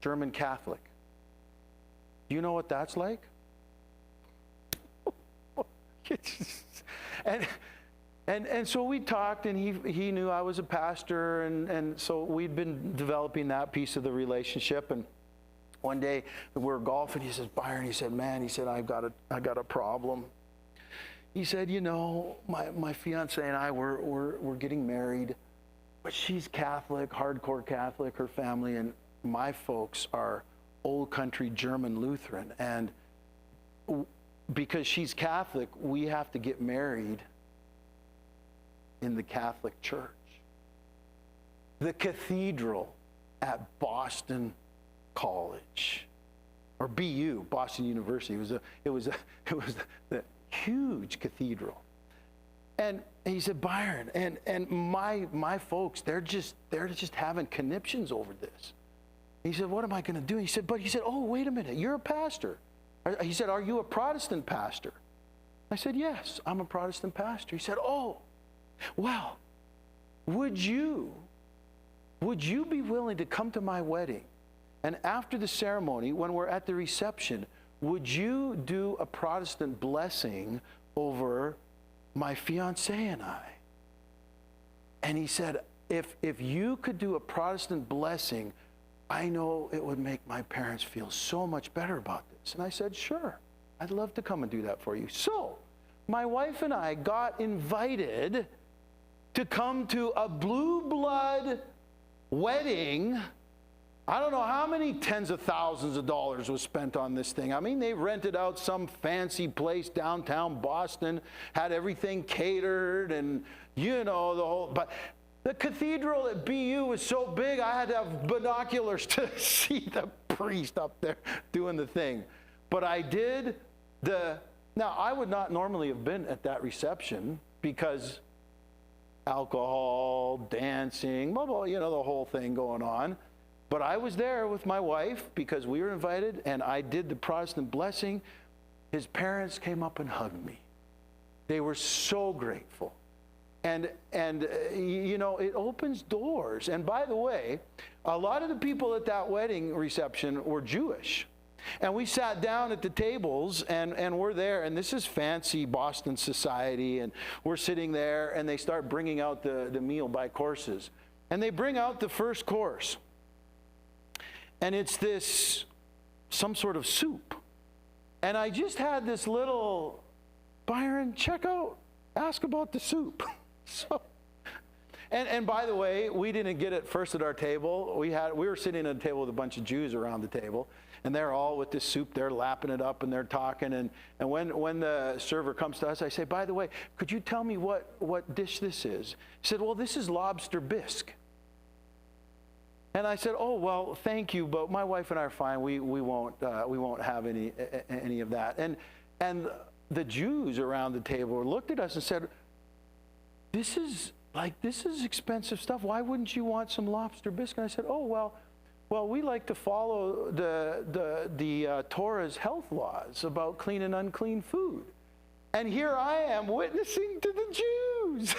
German Catholic. Do you know what that's like? And so we talked, and he knew I was a pastor, and so we'd been developing that piece of the relationship. And one day we were golfing. He says, Byron, he said, man, he said, I got a problem. He said, you know, my fiance and I we're getting married, but she's Catholic, hardcore Catholic, her family, and my folks are old country German Lutheran, and because she's Catholic, we have to get married in the Catholic Church. The cathedral at Boston College, or BU, Boston University. It was the huge cathedral. And he said, Byron, and my folks, they're just having conniptions over this. He said, what am I going to do? He said, oh, wait a minute, you're a pastor. He said, are you a Protestant pastor? I said, yes, I'm a Protestant pastor. He said, oh, well, would you be willing to come to my wedding? And after the ceremony, when we're at the reception, would you do a Protestant blessing over my fiancée and I? And he said, if you could do a Protestant blessing, I know it would make my parents feel so much better about this. And I said, sure, I'd love to come and do that for you. So my wife and I got invited to come to a blue blood wedding. I don't know how many tens of thousands of dollars was spent on this thing. I mean, they rented out some fancy place downtown Boston, had everything catered, and you know, the whole, but the cathedral at BU was so big, I had to have binoculars to see the priest up there doing the thing. But I did now I would not normally have been at that reception because alcohol, dancing, blah, blah, you know, the whole thing going on. But I was there with my wife because we were invited, and I did the Protestant blessing. His parents came up and hugged me. They were so grateful. And you know, it opens doors. And by the way, a lot of the people at that wedding reception were Jewish. And we sat down at the tables, and we're there, and this is fancy Boston society, and we're sitting there, and they start bringing out the meal by courses. And they bring out the first course. And it's some sort of soup. And I just had this little, Byron, ask about the soup. So, and by the way, we didn't get it first at our table. We were sitting at a table with a bunch of Jews around the table, and they're all with this soup. They're lapping it up and they're talking. And when the server comes to us, I say, by the way, could you tell me what dish this is? He said, well, this is lobster bisque. And I said, oh, well, thank you, but my wife and I are fine. We won't have any of that. And the Jews around the table looked at us and said, this is expensive stuff. Why wouldn't you want some lobster bisque? And I said, oh, well, we like to follow the Torah's health laws about clean and unclean food. And here I am witnessing to the Jews.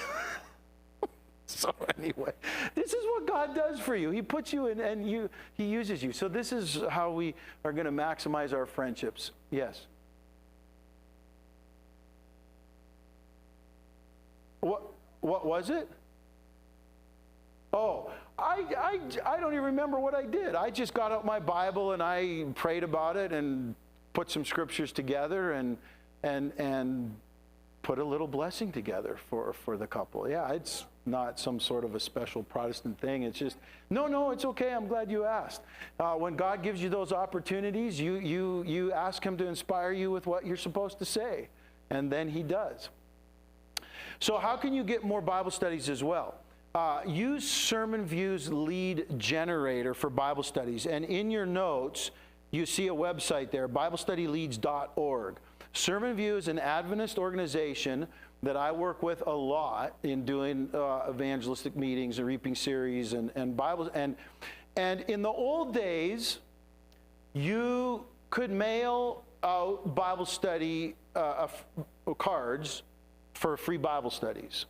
So anyway, this is what God does for you. He puts you in, and He uses you. So this is how we are going to maximize our friendships. Yes. What was it? Oh, I don't even remember what I did. I just got out my Bible and I prayed about it and put some scriptures together and put a little blessing together for the couple. Yeah, it's not some sort of a special Protestant thing. It's just, no, it's okay. I'm glad you asked. When God gives you those opportunities, you ask Him to inspire you with what you're supposed to say, and then He does. So how can you get more Bible studies as well? Use Sermon View's lead generator for Bible studies. And in your notes, you see a website there, BibleStudyLeads.org. Sermon View is an Adventist organization that I work with a lot in doing evangelistic meetings and reaping series and Bibles. And in the old days, you could mail out Bible study cards for free Bible studies.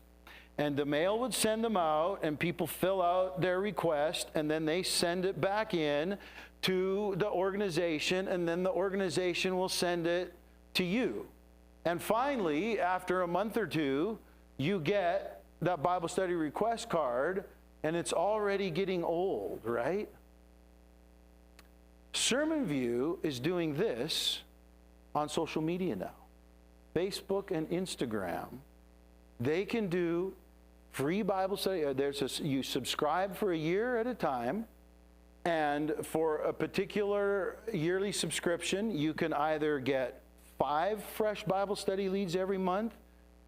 And the mail would send them out, and people fill out their request, and then they send it back in to the organization, and then the organization will send it to you. And finally, after a month or two, you get that Bible study request card, and it's already getting old, right? Sermon View is doing this on social media now. Facebook and Instagram. They can do free Bible study. You subscribe for a year at a time, and for a particular yearly subscription, you can either get 5 fresh Bible study leads every month,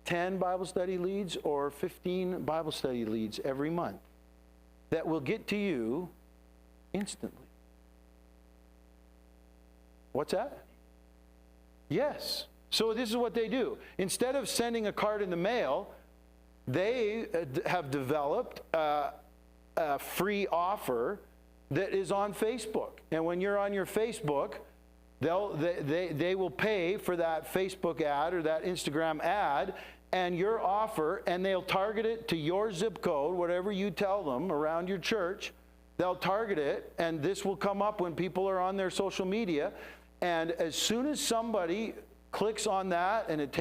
10 Bible study leads, or 15 Bible study leads every month that will get to you instantly. What's that? Yes. So this is what they do. Instead of sending a card in the mail, they have developed a free offer that is on Facebook. And when you're on your Facebook, they will pay for that Facebook ad or that Instagram ad and your offer, and they'll target it to your zip code, whatever you tell them around your church. They'll target it, and this will come up when people are on their social media. And as soon as somebody clicks on that, and it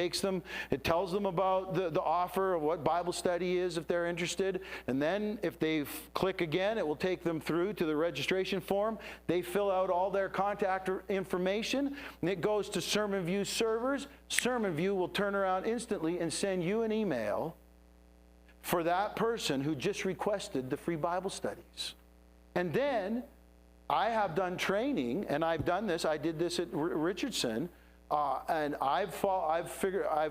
tells them about the offer of what Bible study is if they're interested. And then if they click again, it will take them through to the registration form. They fill out all their contact information, and it goes to Sermon View servers. Sermon View will turn around instantly and send you an email for that person who just requested the free Bible studies. And then I have done training, and I've done this. I did this at Richardson. And I've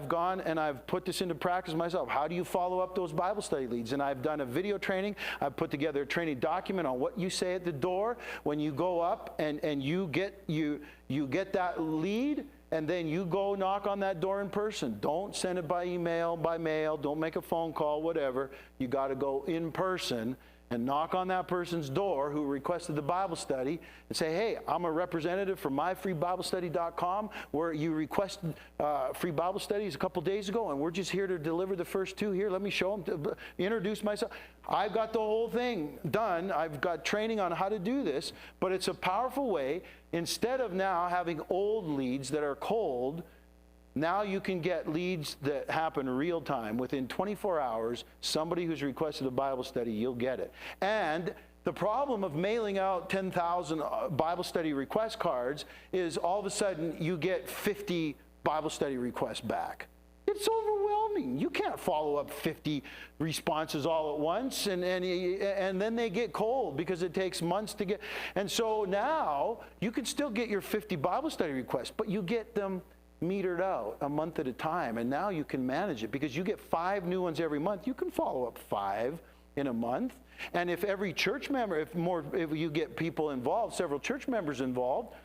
gone and I've put this into practice myself. How do you follow up those Bible study leads? And I've done a video training. I've put together a training document on what you say at the door when you go up and you get that lead, and then you go knock on that door in person. Don't send it by email, by mail. Don't make a phone call, whatever. You got to go in person and knock on that person's door who requested the Bible study and say, hey, I'm a representative from myfreebiblestudy.com, where you requested free Bible studies a couple days ago, and we're just here to deliver the first 2 here. Let me show them, introduce myself. I've got the whole thing done. I've got training on how to do this, but it's a powerful way. Instead of now having old leads that are cold, now you can get leads that happen real time. Within 24 hours, somebody who's requested a Bible study, you'll get it. And the problem of mailing out 10,000 Bible study request cards is all of a sudden you get 50 Bible study requests back. It's overwhelming. You can't follow up 50 responses all at once, and then they get cold because it takes months to get. And so now you can still get your 50 Bible study requests, but you get them metered out a month at a time, and now you can manage it because you get 5 new ones every month. You can follow up 5 in a month. And if every church member, if you get people involved, several church members involved,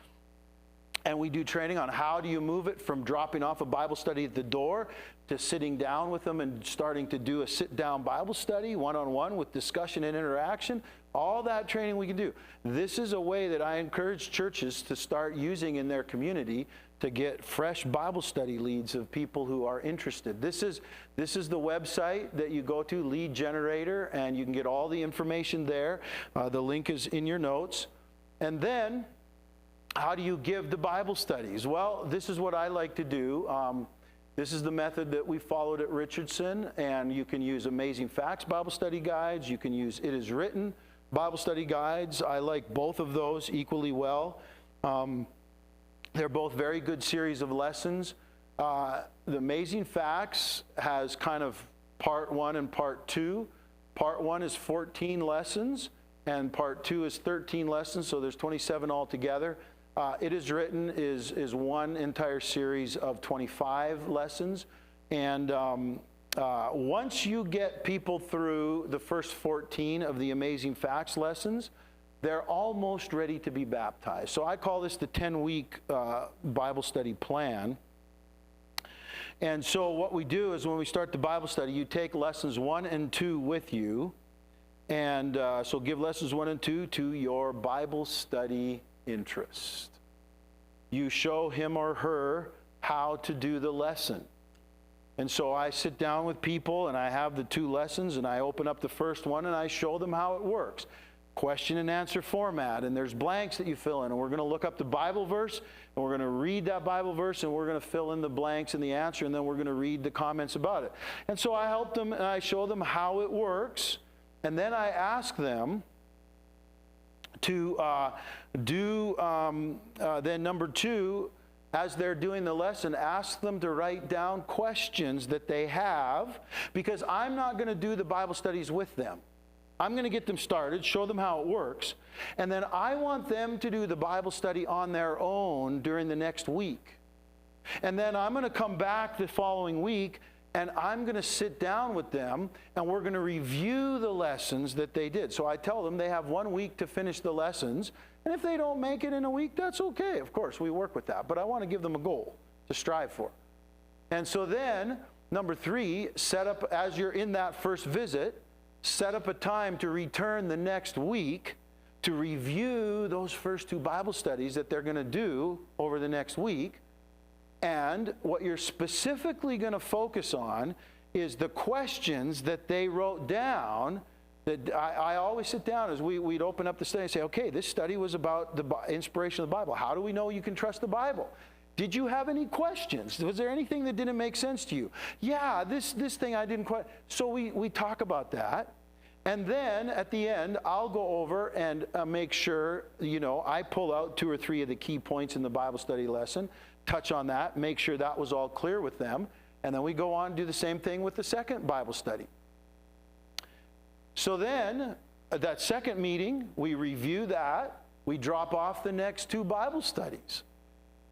and we do training on how do you move it from dropping off a Bible study at the door to sitting down with them and starting to do a sit-down Bible study, one-on-one with discussion and interaction, all that training we can do. This is a way that I encourage churches to start using in their community to get fresh Bible study leads of people who are interested. This is the website that you go to, Lead Generator, and you can get all the information there. The link is in your notes. And then, how do you give the Bible studies? Well, this is what I like to do. This is the method that we followed at Richardson, and you can use Amazing Facts Bible study guides. You can use It Is Written Bible study guides. I like both of those equally well. They're both very good series of lessons. The Amazing Facts has kind of part 1 and part 2. Part 1 is 14 lessons, and part 2 is 13 lessons, so there's 27 altogether. It Is Written is one entire series of 25 lessons, and once you get people through the first 14 of the Amazing Facts lessons, they're almost ready to be baptized. So I call this the 10-week Bible study plan. And so what we do is when we start the Bible study, you take lessons 1 and 2 with you. And so give lessons 1 and 2 to your Bible study interest. You show him or her how to do the lesson. And so I sit down with people and I have the 2 lessons and I open up the first one and I show them how it works. Question and answer format, and there's blanks that you fill in, and we're going to look up the Bible verse and we're going to read that Bible verse and we're going to fill in the blanks and the answer, and then we're going to read the comments about it. And so I help them and I show them how it works, and then I ask them to then number 2, as they're doing the lesson, ask them to write down questions that they have, because I'm not going to do the Bible studies with them. I'm going to get them started, show them how it works, and then I want them to do the Bible study on their own during the next week. And then I'm going to come back the following week, and I'm going to sit down with them, and we're going to review the lessons that they did. So I tell them they have 1 week to finish the lessons, and if they don't make it in a week, that's okay. Of course, we work with that, but I want to give them a goal to strive for. And so then, number 3, set up, as you're in that first visit, set up a time to return the next week to review those first 2 Bible studies that they're going to do over the next week. And what you're specifically going to focus on is the questions that they wrote down. That I always sit down as we'd open up the study and say, okay, this study was about the inspiration of the Bible. How do we know you can trust the Bible? Did you have any questions? Was there anything that didn't make sense to you? Yeah, this thing I didn't quite. So we talk about that. And then at the end, I'll go over and make sure, I pull out 2 or 3 of the key points in the Bible study lesson, touch on that, make sure that was all clear with them. And then we go on and do the same thing with the second Bible study. So then, at that second meeting, we review that. We drop off the next 2 Bible studies.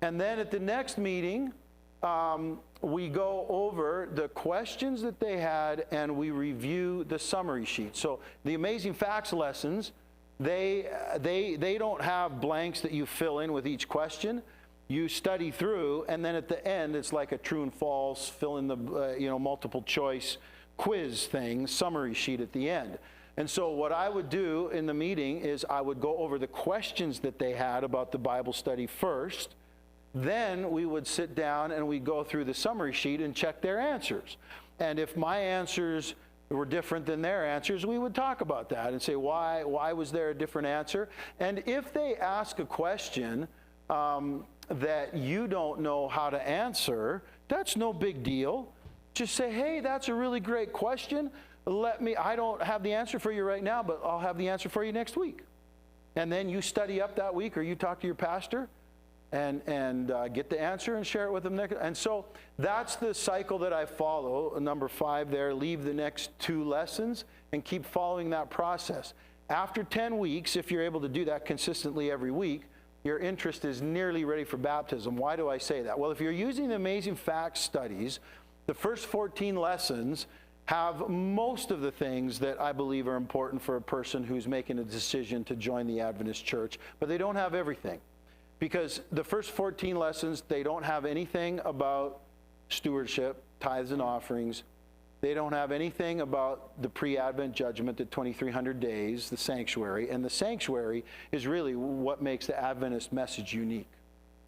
And then at the next meeting, we go over the questions that they had and we review the summary sheet. So the Amazing Facts lessons, they don't have blanks that you fill in with each question. You study through, and then at the end, it's like a true and false, fill in the multiple choice quiz thing, summary sheet at the end. And so what I would do in the meeting is I would go over the questions that they had about the Bible study first. Then we would sit down and we'd go through the summary sheet and check their answers. And if my answers were different than their answers, we would talk about that and say, why was there a different answer? And if they ask a question that you don't know how to answer, that's no big deal. Just say, hey, that's a really great question. I don't have the answer for you right now, but I'll have the answer for you next week. And then you study up that week, or you talk to your pastor and get the answer and share it with them next. And so that's the cycle that I follow. Number 5 there, leave the next 2 lessons and keep following that process. After 10 weeks, if you're able to do that consistently every week, your interest is nearly ready for baptism. Why do I say that? Well, if you're using the Amazing Facts studies, the first 14 lessons have most of the things that I believe are important for a person who's making a decision to join the Adventist church, but they don't have everything. Because the first 14 lessons, they don't have anything about stewardship, tithes and offerings. They don't have anything about the pre-Advent judgment, the 2,300 days, the sanctuary. And the sanctuary is really what makes the Adventist message unique.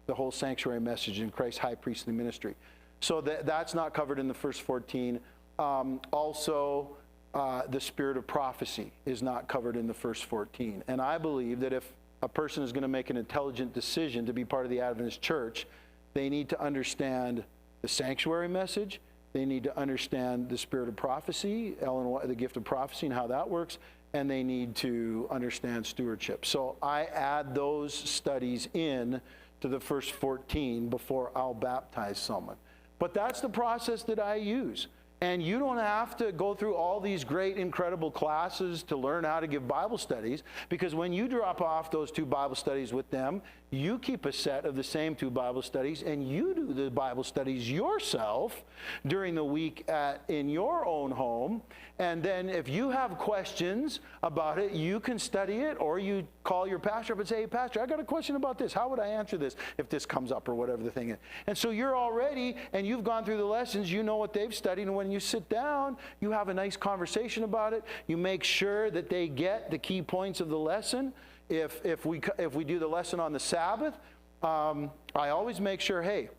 The whole sanctuary message in Christ's high priestly ministry. So that's not covered in the first 14. Also, the spirit of prophecy is not covered in the first 14. And I believe that if a person is going to make an intelligent decision to be part of the Adventist church, they need to understand the sanctuary message. They need to understand the spirit of prophecy, the gift of prophecy and how that works, and they need to understand stewardship. So I add those studies in to the first 14 before I'll baptize someone. But that's the process that I use. And you don't have to go through all these great, incredible classes to learn how to give Bible studies, because when you drop off those 2 Bible studies with them, you keep a set of the same 2 Bible studies, and you do the Bible studies yourself during the week in your own home. And then if you have questions about it, you can study it, or you call your pastor up and say, hey, Pastor, I got a question about this. How would I answer this if this comes up, or whatever the thing is? And so you're all ready, and you've gone through the lessons. You know what they've studied, and when you sit down, you have a nice conversation about it. You make sure that they get the key points of the lesson. If we do the lesson on the Sabbath, I always make sure, hey,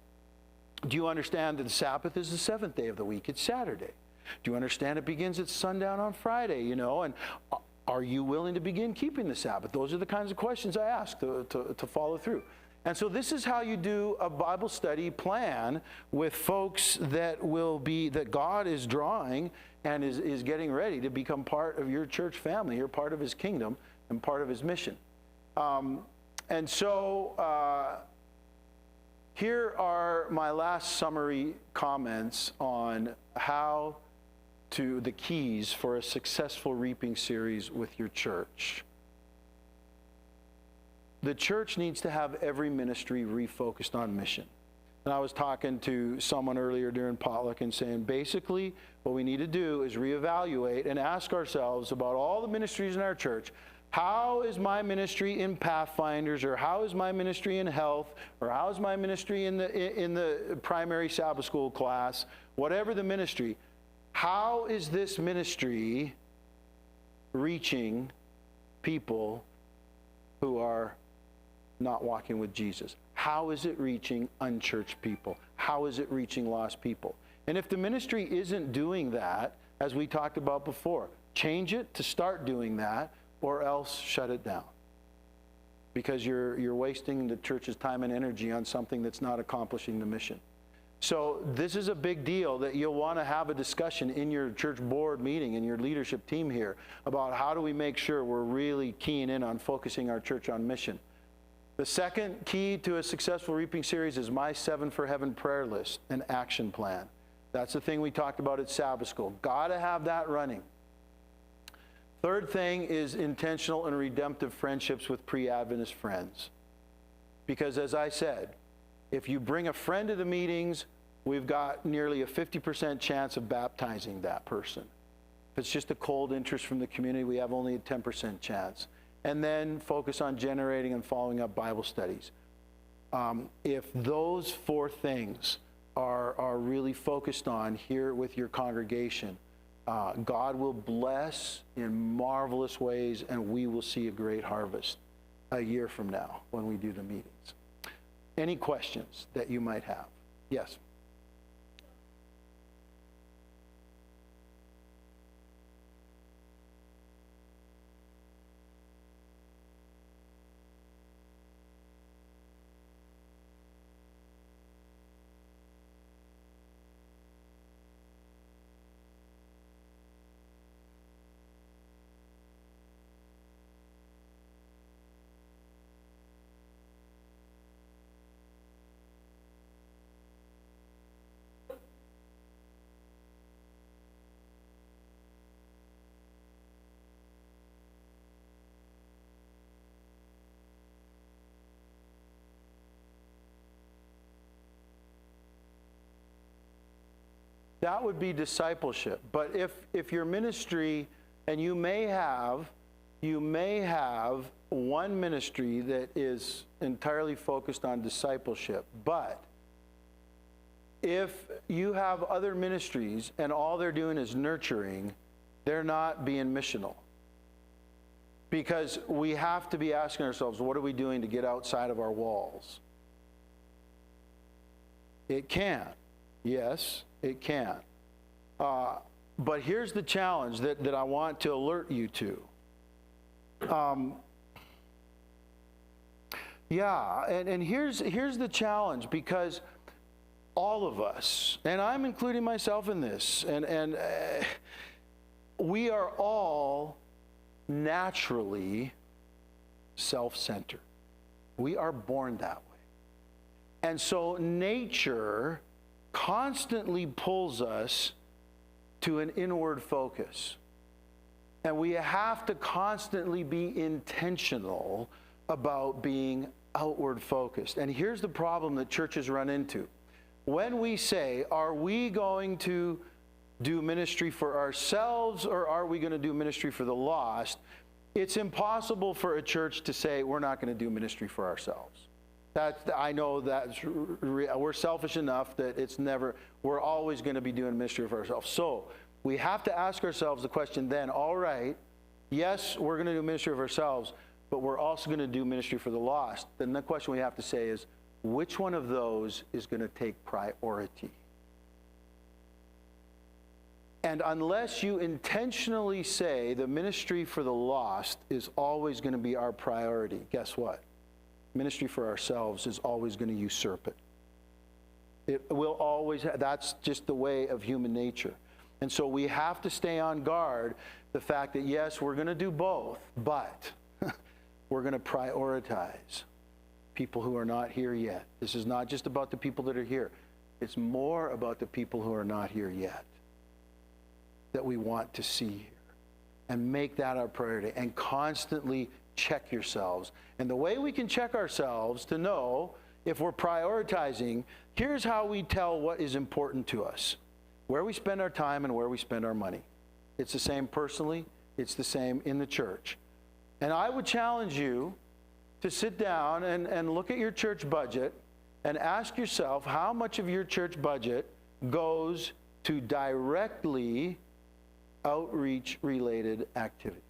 do you understand that the Sabbath is the 7th day of the week? It's Saturday. Do you understand it begins at sundown on Friday, you know? And are you willing to begin keeping the Sabbath? Those are the kinds of questions I ask to follow through. And so this is how you do a Bible study plan with folks that God is drawing and is getting ready to become part of your church family. You're part of His kingdom and part of His mission. And so here are my last summary comments on the keys for a successful reaping series with your church. The church needs to have every ministry refocused on mission. And I was talking to someone earlier during potluck and saying, basically, what we need to do is reevaluate and ask ourselves about all the ministries in our church. How is my ministry in Pathfinders, or how is my ministry in health, or how is my ministry in the primary Sabbath school class, whatever the ministry? How is this ministry reaching people who are not walking with Jesus? How is it reaching unchurched people? How is it reaching lost people? And if the ministry isn't doing that, as we talked about before, change it to start doing that, or else shut it down. Because you're wasting the church's time and energy on something that's not accomplishing the mission. So this is a big deal that you'll want to have a discussion in your church board meeting and your leadership team here about how do we make sure we're really keying in on focusing our church on mission. The second key to a successful reaping series is my 7 for Heaven prayer list and action plan. That's the thing we talked about at Sabbath school. Got to have that running. Third thing is intentional and redemptive friendships with pre-Adventist friends. Because as I said, if you bring a friend to the meetings, we've got nearly a 50% chance of baptizing that person. If it's just a cold interest from the community, we have only a 10% chance. And then focus on generating and following up Bible studies. If those 4 things are really focused on here with your congregation, God will bless in marvelous ways, and we will see a great harvest a year from now when we do the meetings. Any questions that you might have? Yes. That would be discipleship. But if your ministry, and you may have one ministry that is entirely focused on discipleship, but if you have other ministries and all they're doing is nurturing, they're not being missional. Because we have to be asking ourselves, what are we doing to get outside of our walls? It can. Yes, it can. But here's the challenge that I want to alert you to. And here's the challenge, because all of us, and I'm including myself in this, and we are all naturally self-centered. We are born that way. And so nature constantly pulls us to an inward focus. And we have to constantly be intentional about being outward focused. And here's the problem that churches run into. When we say, are we going to do ministry for ourselves or are we going to do ministry for the lost? It's impossible for a church to say, we're not going to do ministry for ourselves. I know that we're selfish enough that we're always going to be doing ministry for ourselves. So we have to ask ourselves the question then, all right, yes, we're going to do ministry for ourselves, but we're also going to do ministry for the lost. Then the question we have to say is, which one of those is going to take priority? And unless you intentionally say the ministry for the lost is always going to be our priority, guess what? Ministry for ourselves is always going to usurp it. It will always, that's just the way of human nature. And so we have to stay on guard the fact that yes, we're going to do both, but we're going to prioritize people who are not here yet. This is not just about the people that are here. It's more about the people who are not here yet that we want to see here. And make that our priority. And constantly check yourselves. And the way we can check ourselves to know if we're prioritizing, here's how we tell what is important to us. Where we spend our time and where we spend our money. It's the same personally. It's the same in the church. And I would challenge you to sit down and look at your church budget and ask yourself how much of your church budget goes to directly outreach-related activities.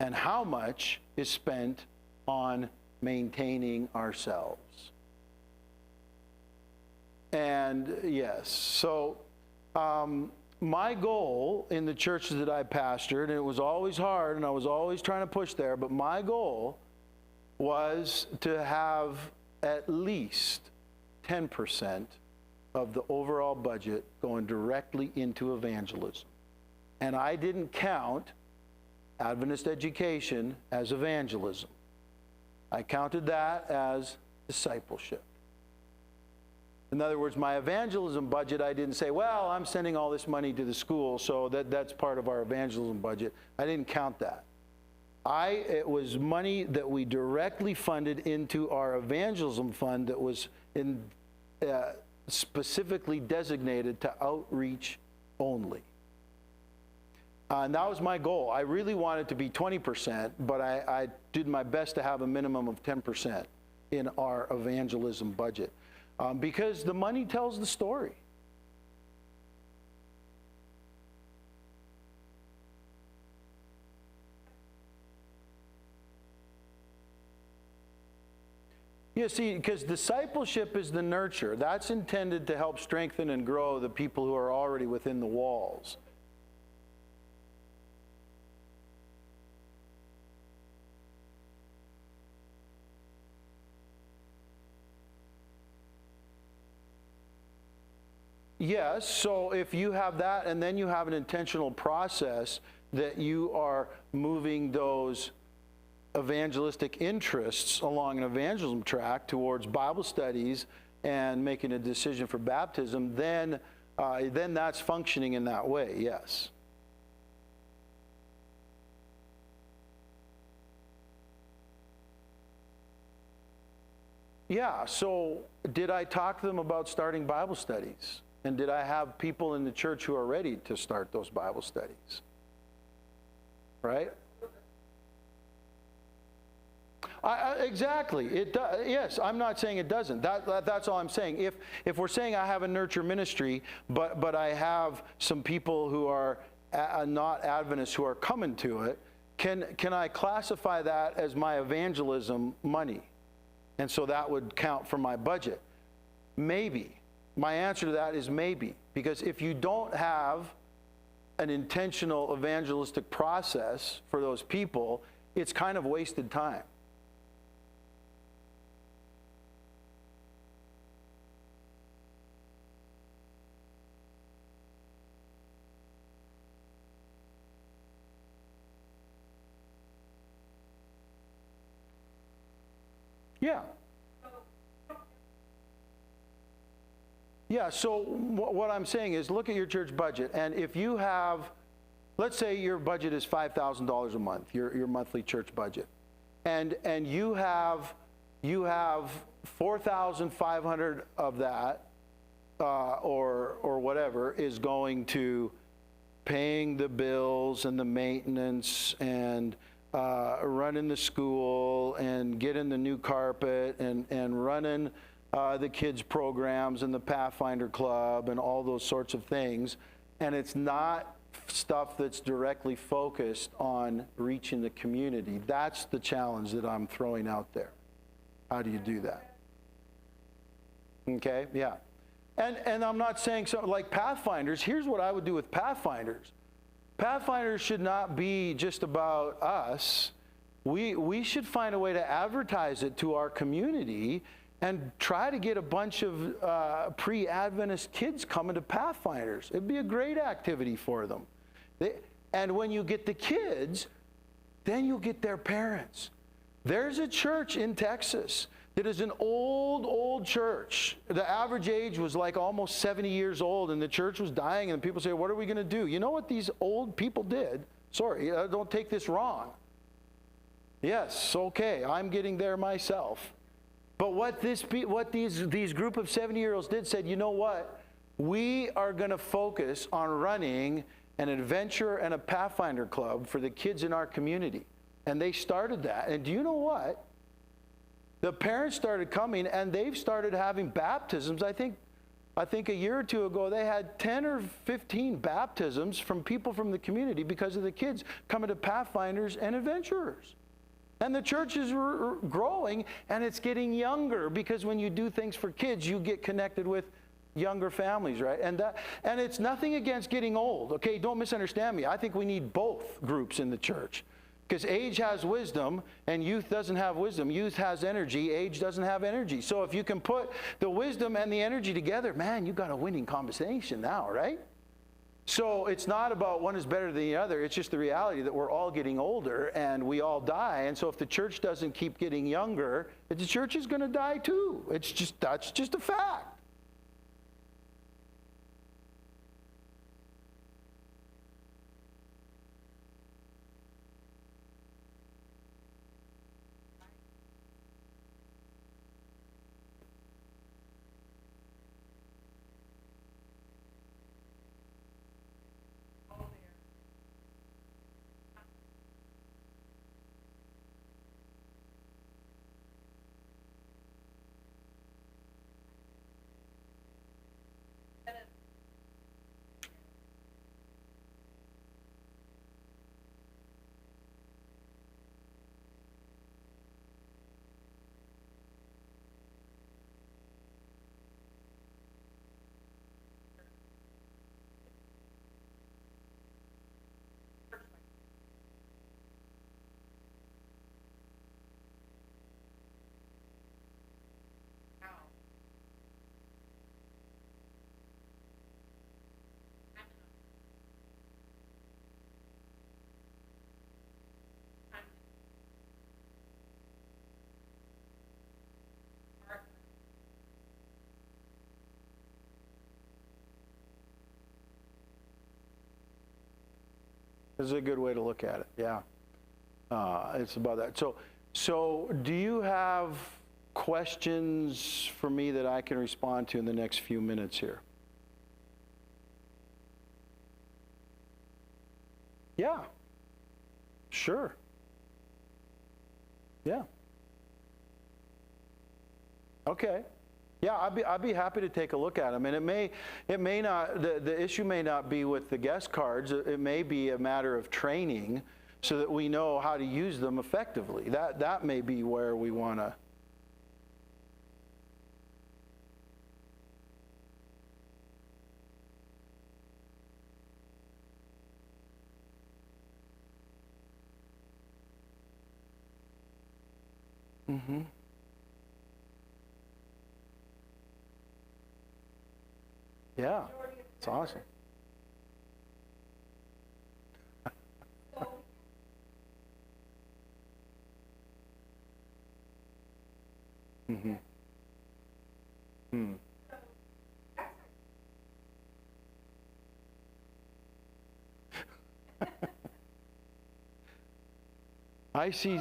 And how much is spent on maintaining ourselves. And yes, so my goal in the churches that I pastored, and it was always hard, and I was always trying to push there, but my goal was to have at least 10% of the overall budget going directly into evangelism. And I didn't count Adventist education as evangelism. I counted that as discipleship. In other words, my evangelism budget, I didn't say, well, I'm sending all this money to the school, so that's part of our evangelism budget. I didn't count that. It was money that we directly funded into our evangelism fund that was specifically designated to outreach only. And that was my goal. I really wanted to be 20%, but I did my best to have a minimum of 10% in our evangelism budget. Because the money tells the story. You see, because discipleship is the nurture. That's intended to help strengthen and grow the people who are already within the walls. Yes, so if you have that and then you have an intentional process that you are moving those evangelistic interests along an evangelism track towards Bible studies and making a decision for baptism, then that's functioning in that way, yes. Yeah, so did I talk to them about starting Bible studies? And did I have people in the church who are ready to start those Bible studies? Right? Exactly. It does. Yes, I'm not saying it doesn't. That's all I'm saying. If we're saying I have a nurture ministry, but I have some people who are not Adventists who are coming to it, can I classify that as my evangelism money? And so that would count for my budget. Maybe. My answer to that is maybe. Because if you don't have an intentional evangelistic process for those people, it's kind of wasted time. Yeah. Yeah, so what I'm saying is look at your church budget, and if you have, let's say your budget is $5,000 a month, your monthly church budget, and you have 4,500 of that, or whatever, is going to paying the bills and the maintenance and running the school and getting the new carpet and running the kids programs and the Pathfinder Club and all those sorts of things, and it's not stuff that's directly focused on reaching the community. That's the challenge that I'm throwing out there. How do you do that? Okay, yeah. And I'm not saying so, like Pathfinders, here's what I would do with Pathfinders. Pathfinders should not be just about us. We should find a way to advertise it to our community and try to get a bunch of pre-Adventist kids coming to Pathfinders. It'd be a great activity for them. And when you get the kids, then you'll get their parents. There's a church in Texas that is an old church. The average age was like almost 70 years old, and the church was dying, and people say, what are we going to do? You know what these old people did? Sorry, don't take this wrong. Yes, okay, I'm getting there myself. But what these group of 70-year-olds did said, you know what? We are going to focus on running an adventure and a Pathfinder club for the kids in our community. And they started that. And do you know what? The parents started coming, and they've started having baptisms. I think a year or two ago, they had 10 or 15 baptisms from people from the community because of the kids coming to Pathfinders and adventurers. And the church is growing, and it's getting younger, because when you do things for kids, you get connected with younger families, right? And it's nothing against getting old, okay? Don't misunderstand me. I think we need both groups in the church, because age has wisdom, and youth doesn't have wisdom. Youth has energy. Age doesn't have energy. So if you can put the wisdom and the energy together, man, you've got a winning conversation now, right? So it's not about one is better than the other. It's just the reality that we're all getting older and we all die. And so if the church doesn't keep getting younger, the church is going to die too. That's just a fact. This is a good way to look at it, yeah. It's about that. So do you have questions for me that I can respond to in the next few minutes here? Yeah. Sure. Yeah. Okay. Yeah, I'd be happy to take a look at them. And it may not, the issue may not be with the guest cards. It may be a matter of training so that we know how to use them effectively. That may be where we want to. Mm-hmm. Yeah, it's awesome. Mm-hmm. Mm. I see.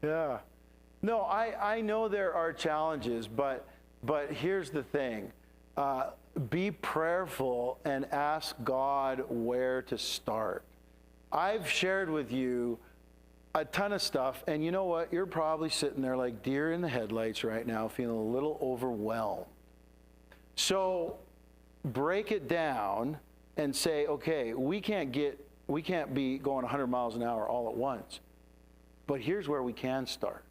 Yeah. No, I know there are challenges, but here's the thing. Be prayerful and ask God where to start. I've shared with you a ton of stuff, and you know what? You're probably sitting there like deer in the headlights right now, feeling a little overwhelmed. So break it down and say, okay, we can't be going 100 miles an hour all at once. But here's where we can start.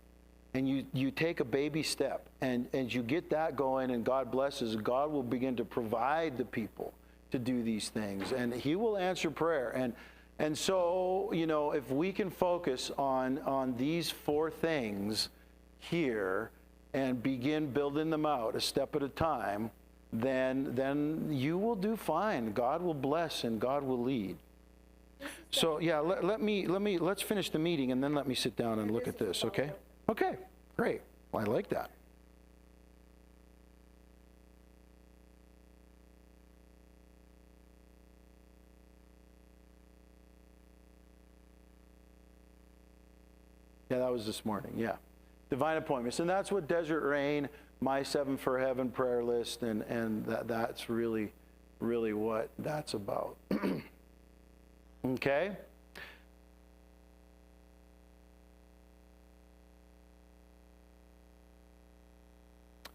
And you take a baby step, and you get that going, and God blesses. God will begin to provide the people to do these things, and He will answer prayer. And so, you know, if we can focus on these 4 things here and begin building them out a step at a time, then you will do fine. God will bless and God will lead. So yeah, let's finish the meeting, and then let me sit down and look at this, okay? Okay, great. Well, I like that. Yeah, that was this morning, yeah. Divine appointments. And that's what Desert Rain, my 7 for Heaven prayer list, and that's really what that's about. Okay?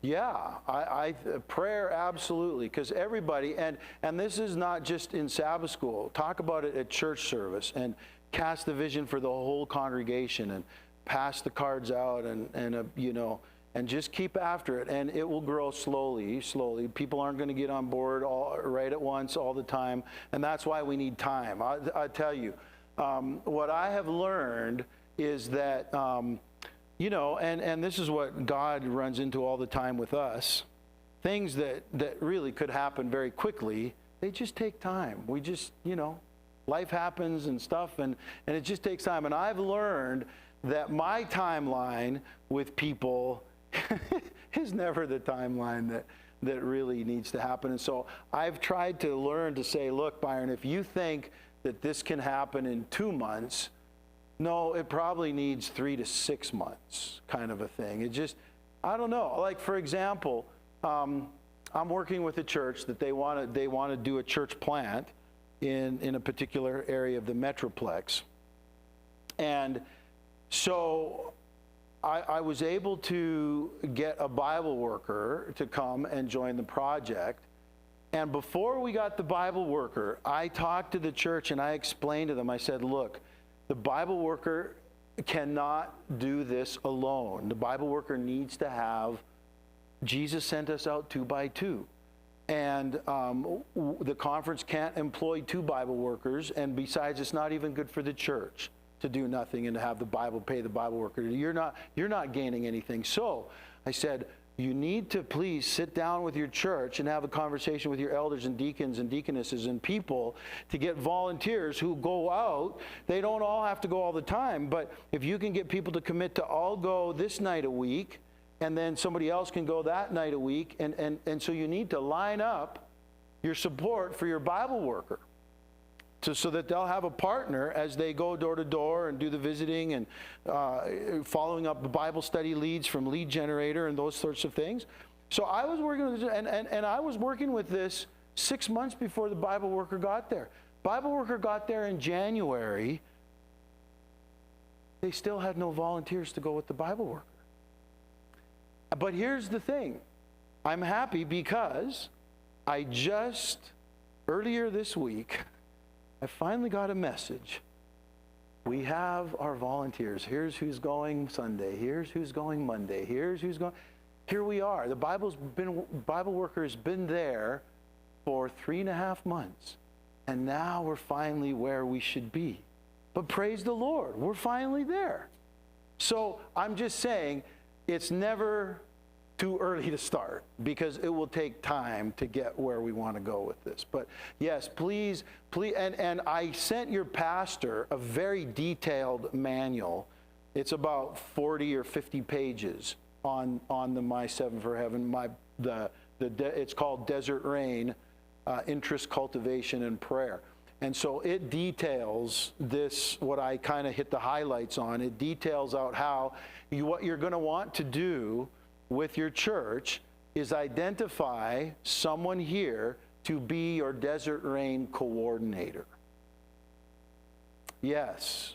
Yeah, I prayer, absolutely, because everybody, and this is not just in Sabbath school. Talk about it at church service, and cast the vision for the whole congregation, and pass the cards out, and you know, and just keep after it, and it will grow slowly. People aren't going to get on board right at once all the time, and that's why we need time. I tell you, what I have learned is that, you know, and this is what God runs into all the time with us, things that really could happen very quickly, they just take time. We just, you know, life happens and stuff, and it just takes time. And I've learned that my timeline with people is never the timeline that really needs to happen. And so I've tried to learn to say, look, Byron, if you think that this can happen in 2 months, no, it probably needs 3 to 6 months, kind of a thing. It just, I don't know. Like, for example, I'm working with a church that they want to do a church plant in a particular area of the Metroplex. And so I was able to get a Bible worker to come and join the project. And before we got the Bible worker, I talked to the church and I explained to them, I said, look, the Bible worker cannot do this alone. The Bible worker needs to have, Jesus sent us out 2 by 2. And the conference can't employ 2 Bible workers, and besides, it's not even good for the church to do nothing and to have the Bible, pay the Bible worker. You're not gaining anything. So I said, you need to please sit down with your church and have a conversation with your elders and deacons and deaconesses and people to get volunteers who go out. They don't all have to go all the time, but if you can get people to commit to all go this night a week, and then somebody else can go that night a week, and so you need to line up your support for your Bible worker, so that they'll have a partner as they go door to door and do the visiting and following up the Bible study leads from Lead Generator and those sorts of things. So I was working with this, and I was working with this 6 months before the Bible worker got there. Bible worker got there in January. They still had no volunteers to go with the Bible worker. But here's the thing. I'm happy because I just, earlier this week, I finally got a message. We have our volunteers. Here's who's going Sunday. Here's who's going Monday. Here's who's going. Here we are. The Bible worker has been there for 3.5 months. And now we're finally where we should be. But praise the Lord, we're finally there. So I'm just saying, it's never too early to start, because it will take time to get where we want to go with this. But yes, please, and I sent your pastor a very detailed manual. It's about 40 or 50 pages on the My 7 for Heaven. It's called Desert Rain, interest, cultivation, and prayer. And so it details this, what I kind of hit the highlights on. It details out how what you're going to want to do with your church is identify someone here to be your Desert Rain coordinator. Yes.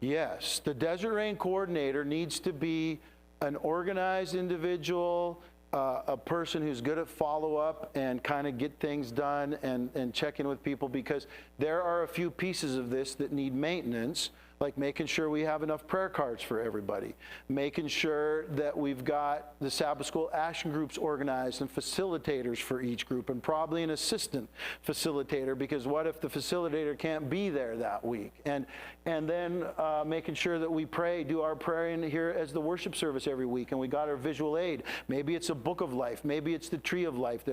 Yes. The Desert Rain coordinator needs to be an organized individual, a person who's good at follow-up and kind of get things done and check in with people, because there are a few pieces of this that need maintenance, like making sure we have enough prayer cards for everybody, making sure that we've got the Sabbath School action groups organized and facilitators for each group, and probably an assistant facilitator, because what if the facilitator can't be there that week? And then making sure that we do our prayer in here as the worship service every week, and we got our visual aid. Maybe it's a book of life, maybe it's the tree of life,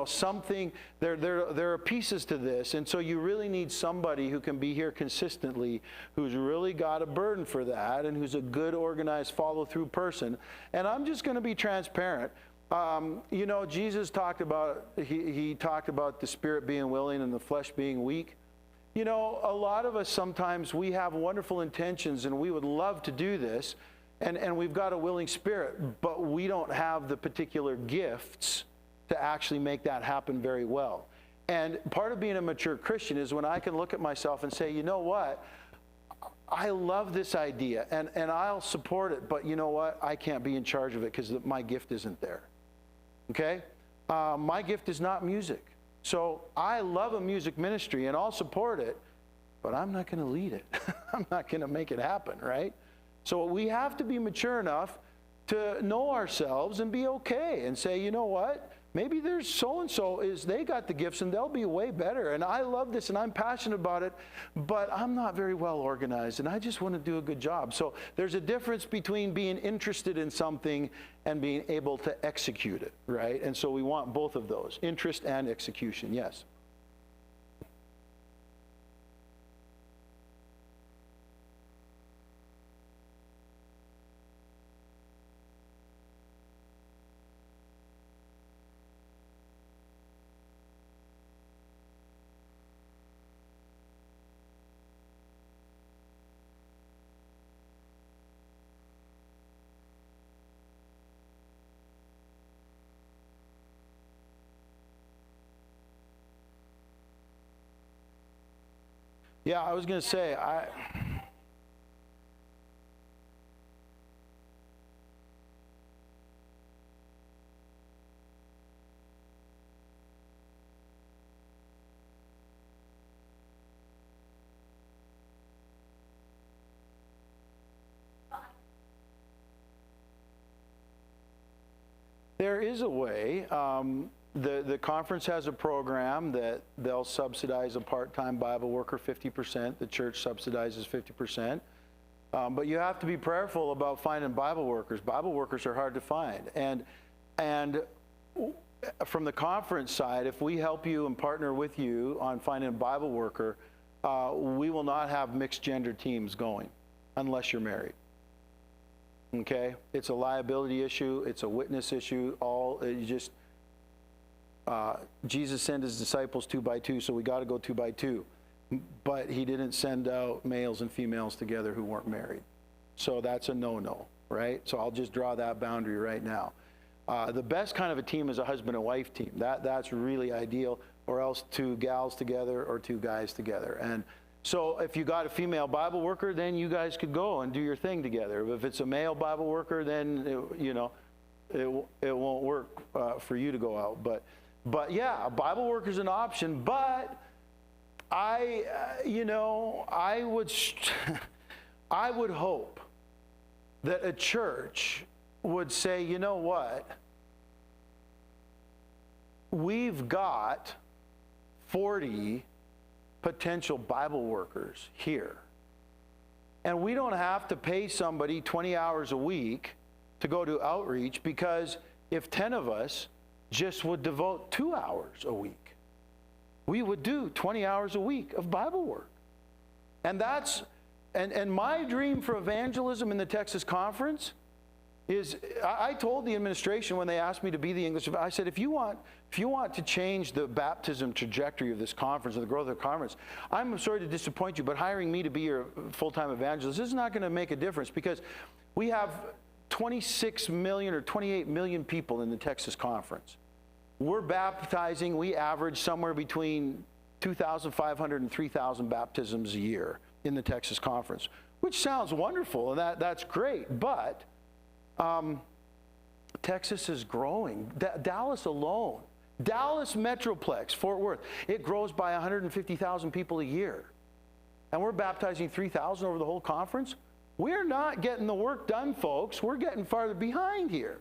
something. There are pieces to this, and so you really need somebody who can be here consistently, who's really got a burden for that, and who's a good, organized, follow-through person. And I'm just going to be transparent. Jesus talked about, he talked about the spirit being willing and the flesh being weak. A lot of us sometimes, we have wonderful intentions and we would love to do this, and we've got a willing spirit, but we don't have the particular gifts to actually make that happen very well. And part of being a mature Christian is when I can look at myself and say, you know what? I love this idea, and I'll support it, but you know what? I can't be in charge of it because my gift isn't there. Okay? My gift is not music. So I love a music ministry, and I'll support it, but I'm not going to lead it. I'm not going to make it happen, right? So we have to be mature enough to know ourselves and be okay and say, you know what? Maybe there's so-and-so they got the gifts and they'll be way better. And I love this and I'm passionate about it, but I'm not very well organized and I just want to do a good job. So there's a difference between being interested in something and being able to execute it, right? And so we want both of those, interest and execution, yes. Yeah, I was going to say, there is a way. The conference has a program that they'll subsidize a part-time Bible worker 50%. The church subsidizes 50%. But you have to be prayerful about finding Bible workers. Bible workers are hard to find. And from the conference side, if we help you and partner with you on finding a Bible worker, we will not have mixed gender teams going unless you're married. Okay? It's a liability issue. It's a witness issue. Jesus sent his disciples 2 by 2, so we got to go 2 by 2. But he didn't send out males and females together who weren't married. So that's a no-no, right? So I'll just draw that boundary right now. The best kind of a team is a husband and wife team. That's really ideal, or else 2 gals together or 2 guys together. And so if you got a female Bible worker, then you guys could go and do your thing together. If it's a male Bible worker, then it won't work for you to go out. But yeah, a Bible worker is an option. But I would hope that a church would say, you know what? We've got 40 potential Bible workers here. And we don't have to pay somebody 20 hours a week to go to outreach, because if 10 of us just would devote 2 hours a week, we would do 20 hours a week of Bible work. And my dream for evangelism in the Texas Conference is I told the administration when they asked me to be the English, I said, if you want to change the baptism trajectory of this conference and the growth of the conference, I'm sorry to disappoint you, but hiring me to be your full-time evangelist is not going to make a difference, because we have 26 million or 28 million people in the Texas conference. We're baptizing, we average somewhere between 2,500 and 3,000 baptisms a year in the Texas conference, which sounds wonderful, and that's great, but Texas is growing. Dallas alone, Dallas Metroplex, Fort Worth, it grows by 150,000 people a year. And we're baptizing 3,000 over the whole conference. We're not getting the work done, folks. We're getting farther behind here.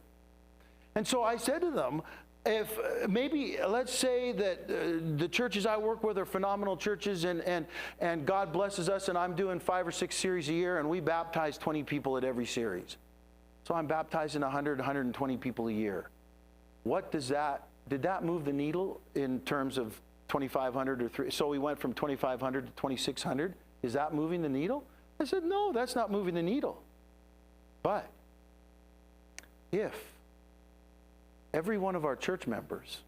And so I said to them, if maybe, let's say that the churches I work with are phenomenal churches, and God blesses us, and I'm doing 5 or 6 series a year, and we baptize 20 people at every series. So I'm baptizing 100, 120 people a year. Did that move the needle in terms of 2,500 or 3? So we went from 2,500 to 2,600. Is that moving the needle? I said, no, that's not moving the needle. But if every one of our church members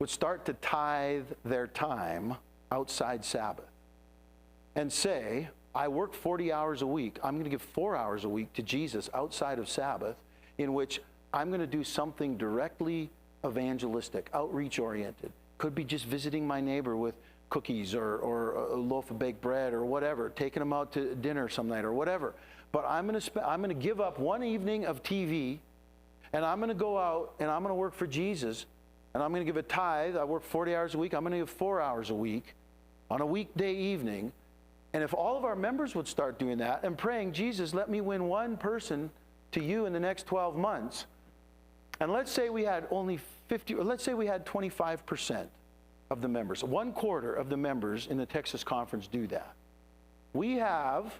would start to tithe their time outside Sabbath and say, I work 40 hours a week. I'm going to give 4 hours a week to Jesus outside of Sabbath, in which I'm going to do something directly evangelistic, outreach-oriented. Could be just visiting my neighbor with cookies or a loaf of baked bread or whatever, taking them out to dinner some night or whatever. But I'm going to give up one evening of TV, and I'm going to go out and I'm going to work for Jesus, and I'm going to give a tithe. I work 40 hours a week. I'm going to give 4 hours a week on a weekday evening. And if all of our members would start doing that and praying, Jesus, let me win one person to you in the next 12 months. And let's say we had only 50, or let's say we had 25% of the members, 1/4 of the members in the Texas conference do that. We have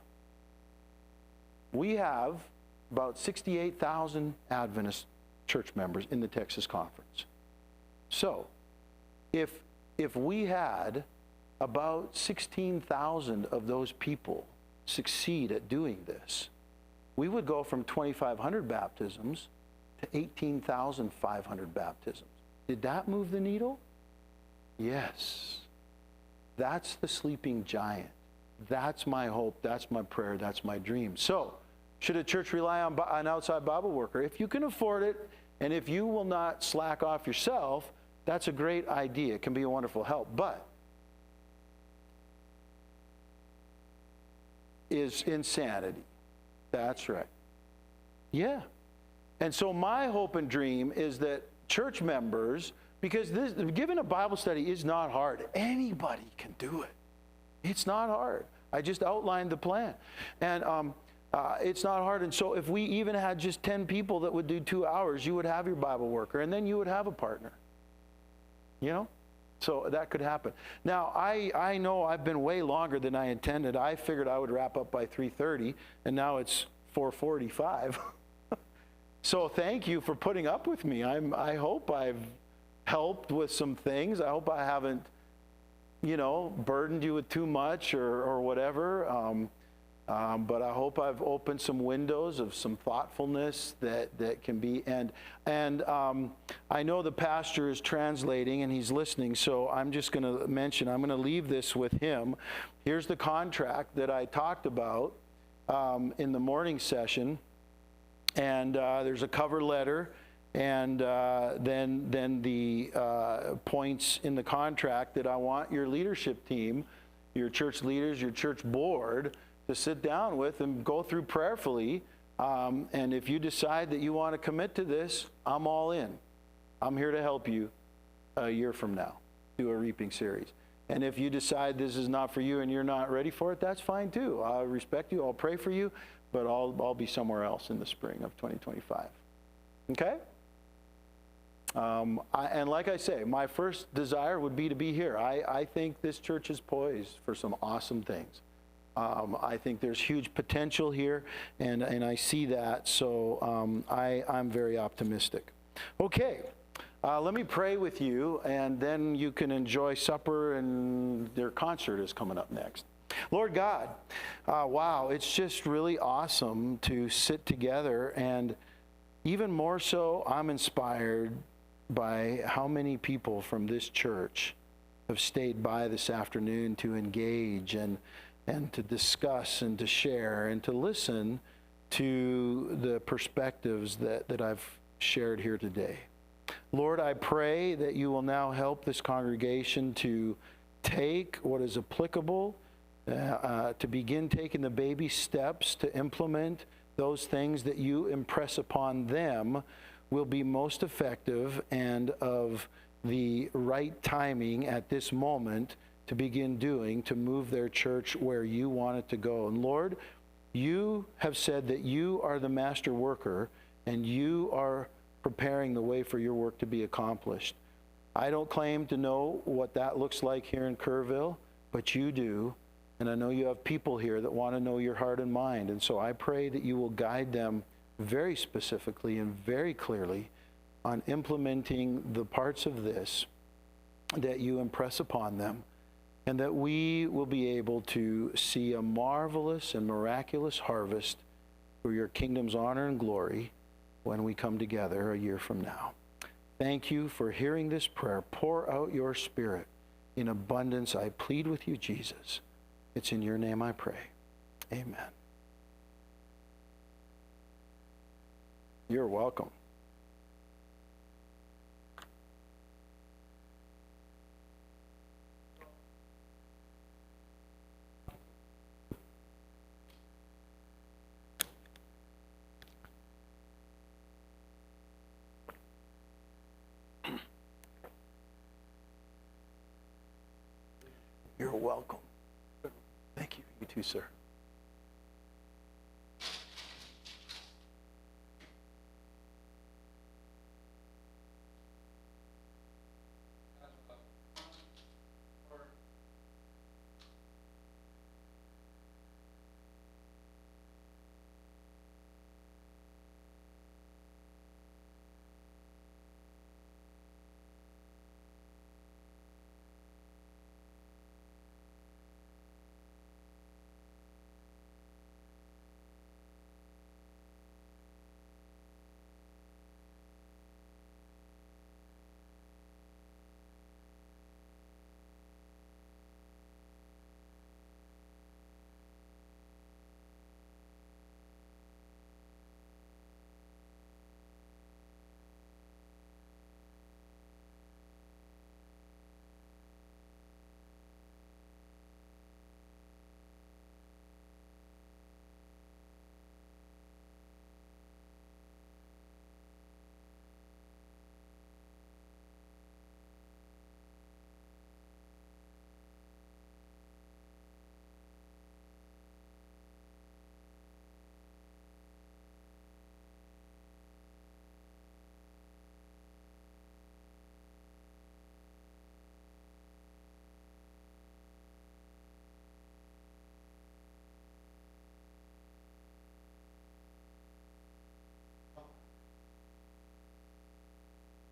about 68,000 Adventist church members in the Texas conference. So if we had about 16,000 of those people succeed at doing this, we would go from 2,500 baptisms to 18,500 baptisms. Did that move the needle? Yes. That's the sleeping giant. That's my hope. That's my prayer. That's my dream. So, should a church rely on an outside Bible worker? If you can afford it, and if you will not slack off yourself, that's a great idea. It can be a wonderful help. But is insanity. That's right. Yeah. And so my hope and dream is that church members, because giving a Bible study is not hard. Anybody can do it. It's not hard. I just outlined the plan. And it's not hard. And so if we even had just 10 people that would do 2 hours, you would have your Bible worker, and then you would have a partner. You know? So that could happen. Now, I know I've been way longer than I intended. I figured I would wrap up by 3:30, and now it's 4:45. So thank you for putting up with me. I hope I've helped with some things. I hope I haven't, burdened you with too much or whatever. But I hope I've opened some windows of some thoughtfulness that can be, and I know the pastor is translating and he's listening, so I'm just going to mention, I'm going to leave this with him. Here's the contract that I talked about in the morning session, and there's a cover letter, and then the points in the contract that I want your leadership team, your church leaders, your church board, to sit down with and go through prayerfully. And if you decide that you want to commit to this, I'm all in. I'm here to help you a year from now, do a reaping series. And if you decide this is not for you and you're not ready for it, that's fine too. I respect you. I'll pray for you, but I'll be somewhere else in the spring of 2025. Okay? And like I say, my first desire would be to be here. I think this church is poised for some awesome things. I think there's huge potential here, and I see that, so I'm very optimistic. Okay, let me pray with you, and then you can enjoy supper, and their concert is coming up next. Lord God, wow, it's just really awesome to sit together and even more so, I'm inspired by how many people from this church have stayed by this afternoon to engage and to discuss and to share and to listen to the perspectives that I've shared here today. Lord, I pray that you will now help this congregation to take what is applicable, to begin taking the baby steps to implement those things that you impress upon them will be most effective and of the right timing at this moment to begin doing to move their church where you want it to go. And Lord, you have said that you are the master worker and you are preparing the way for your work to be accomplished. I don't claim to know what that looks like here in Kerrville, but you do. And I know you have people here that want to know your heart and mind. And so I pray that you will guide them very specifically and very clearly on implementing the parts of this that you impress upon them, and that we will be able to see a marvelous and miraculous harvest for your kingdom's honor and glory when we come together a year from now. Thank you for hearing this prayer. Pour out your Spirit in abundance. I plead with you, Jesus. It's in your name I pray. Amen. You're welcome. You're welcome. Thank you. You too, sir.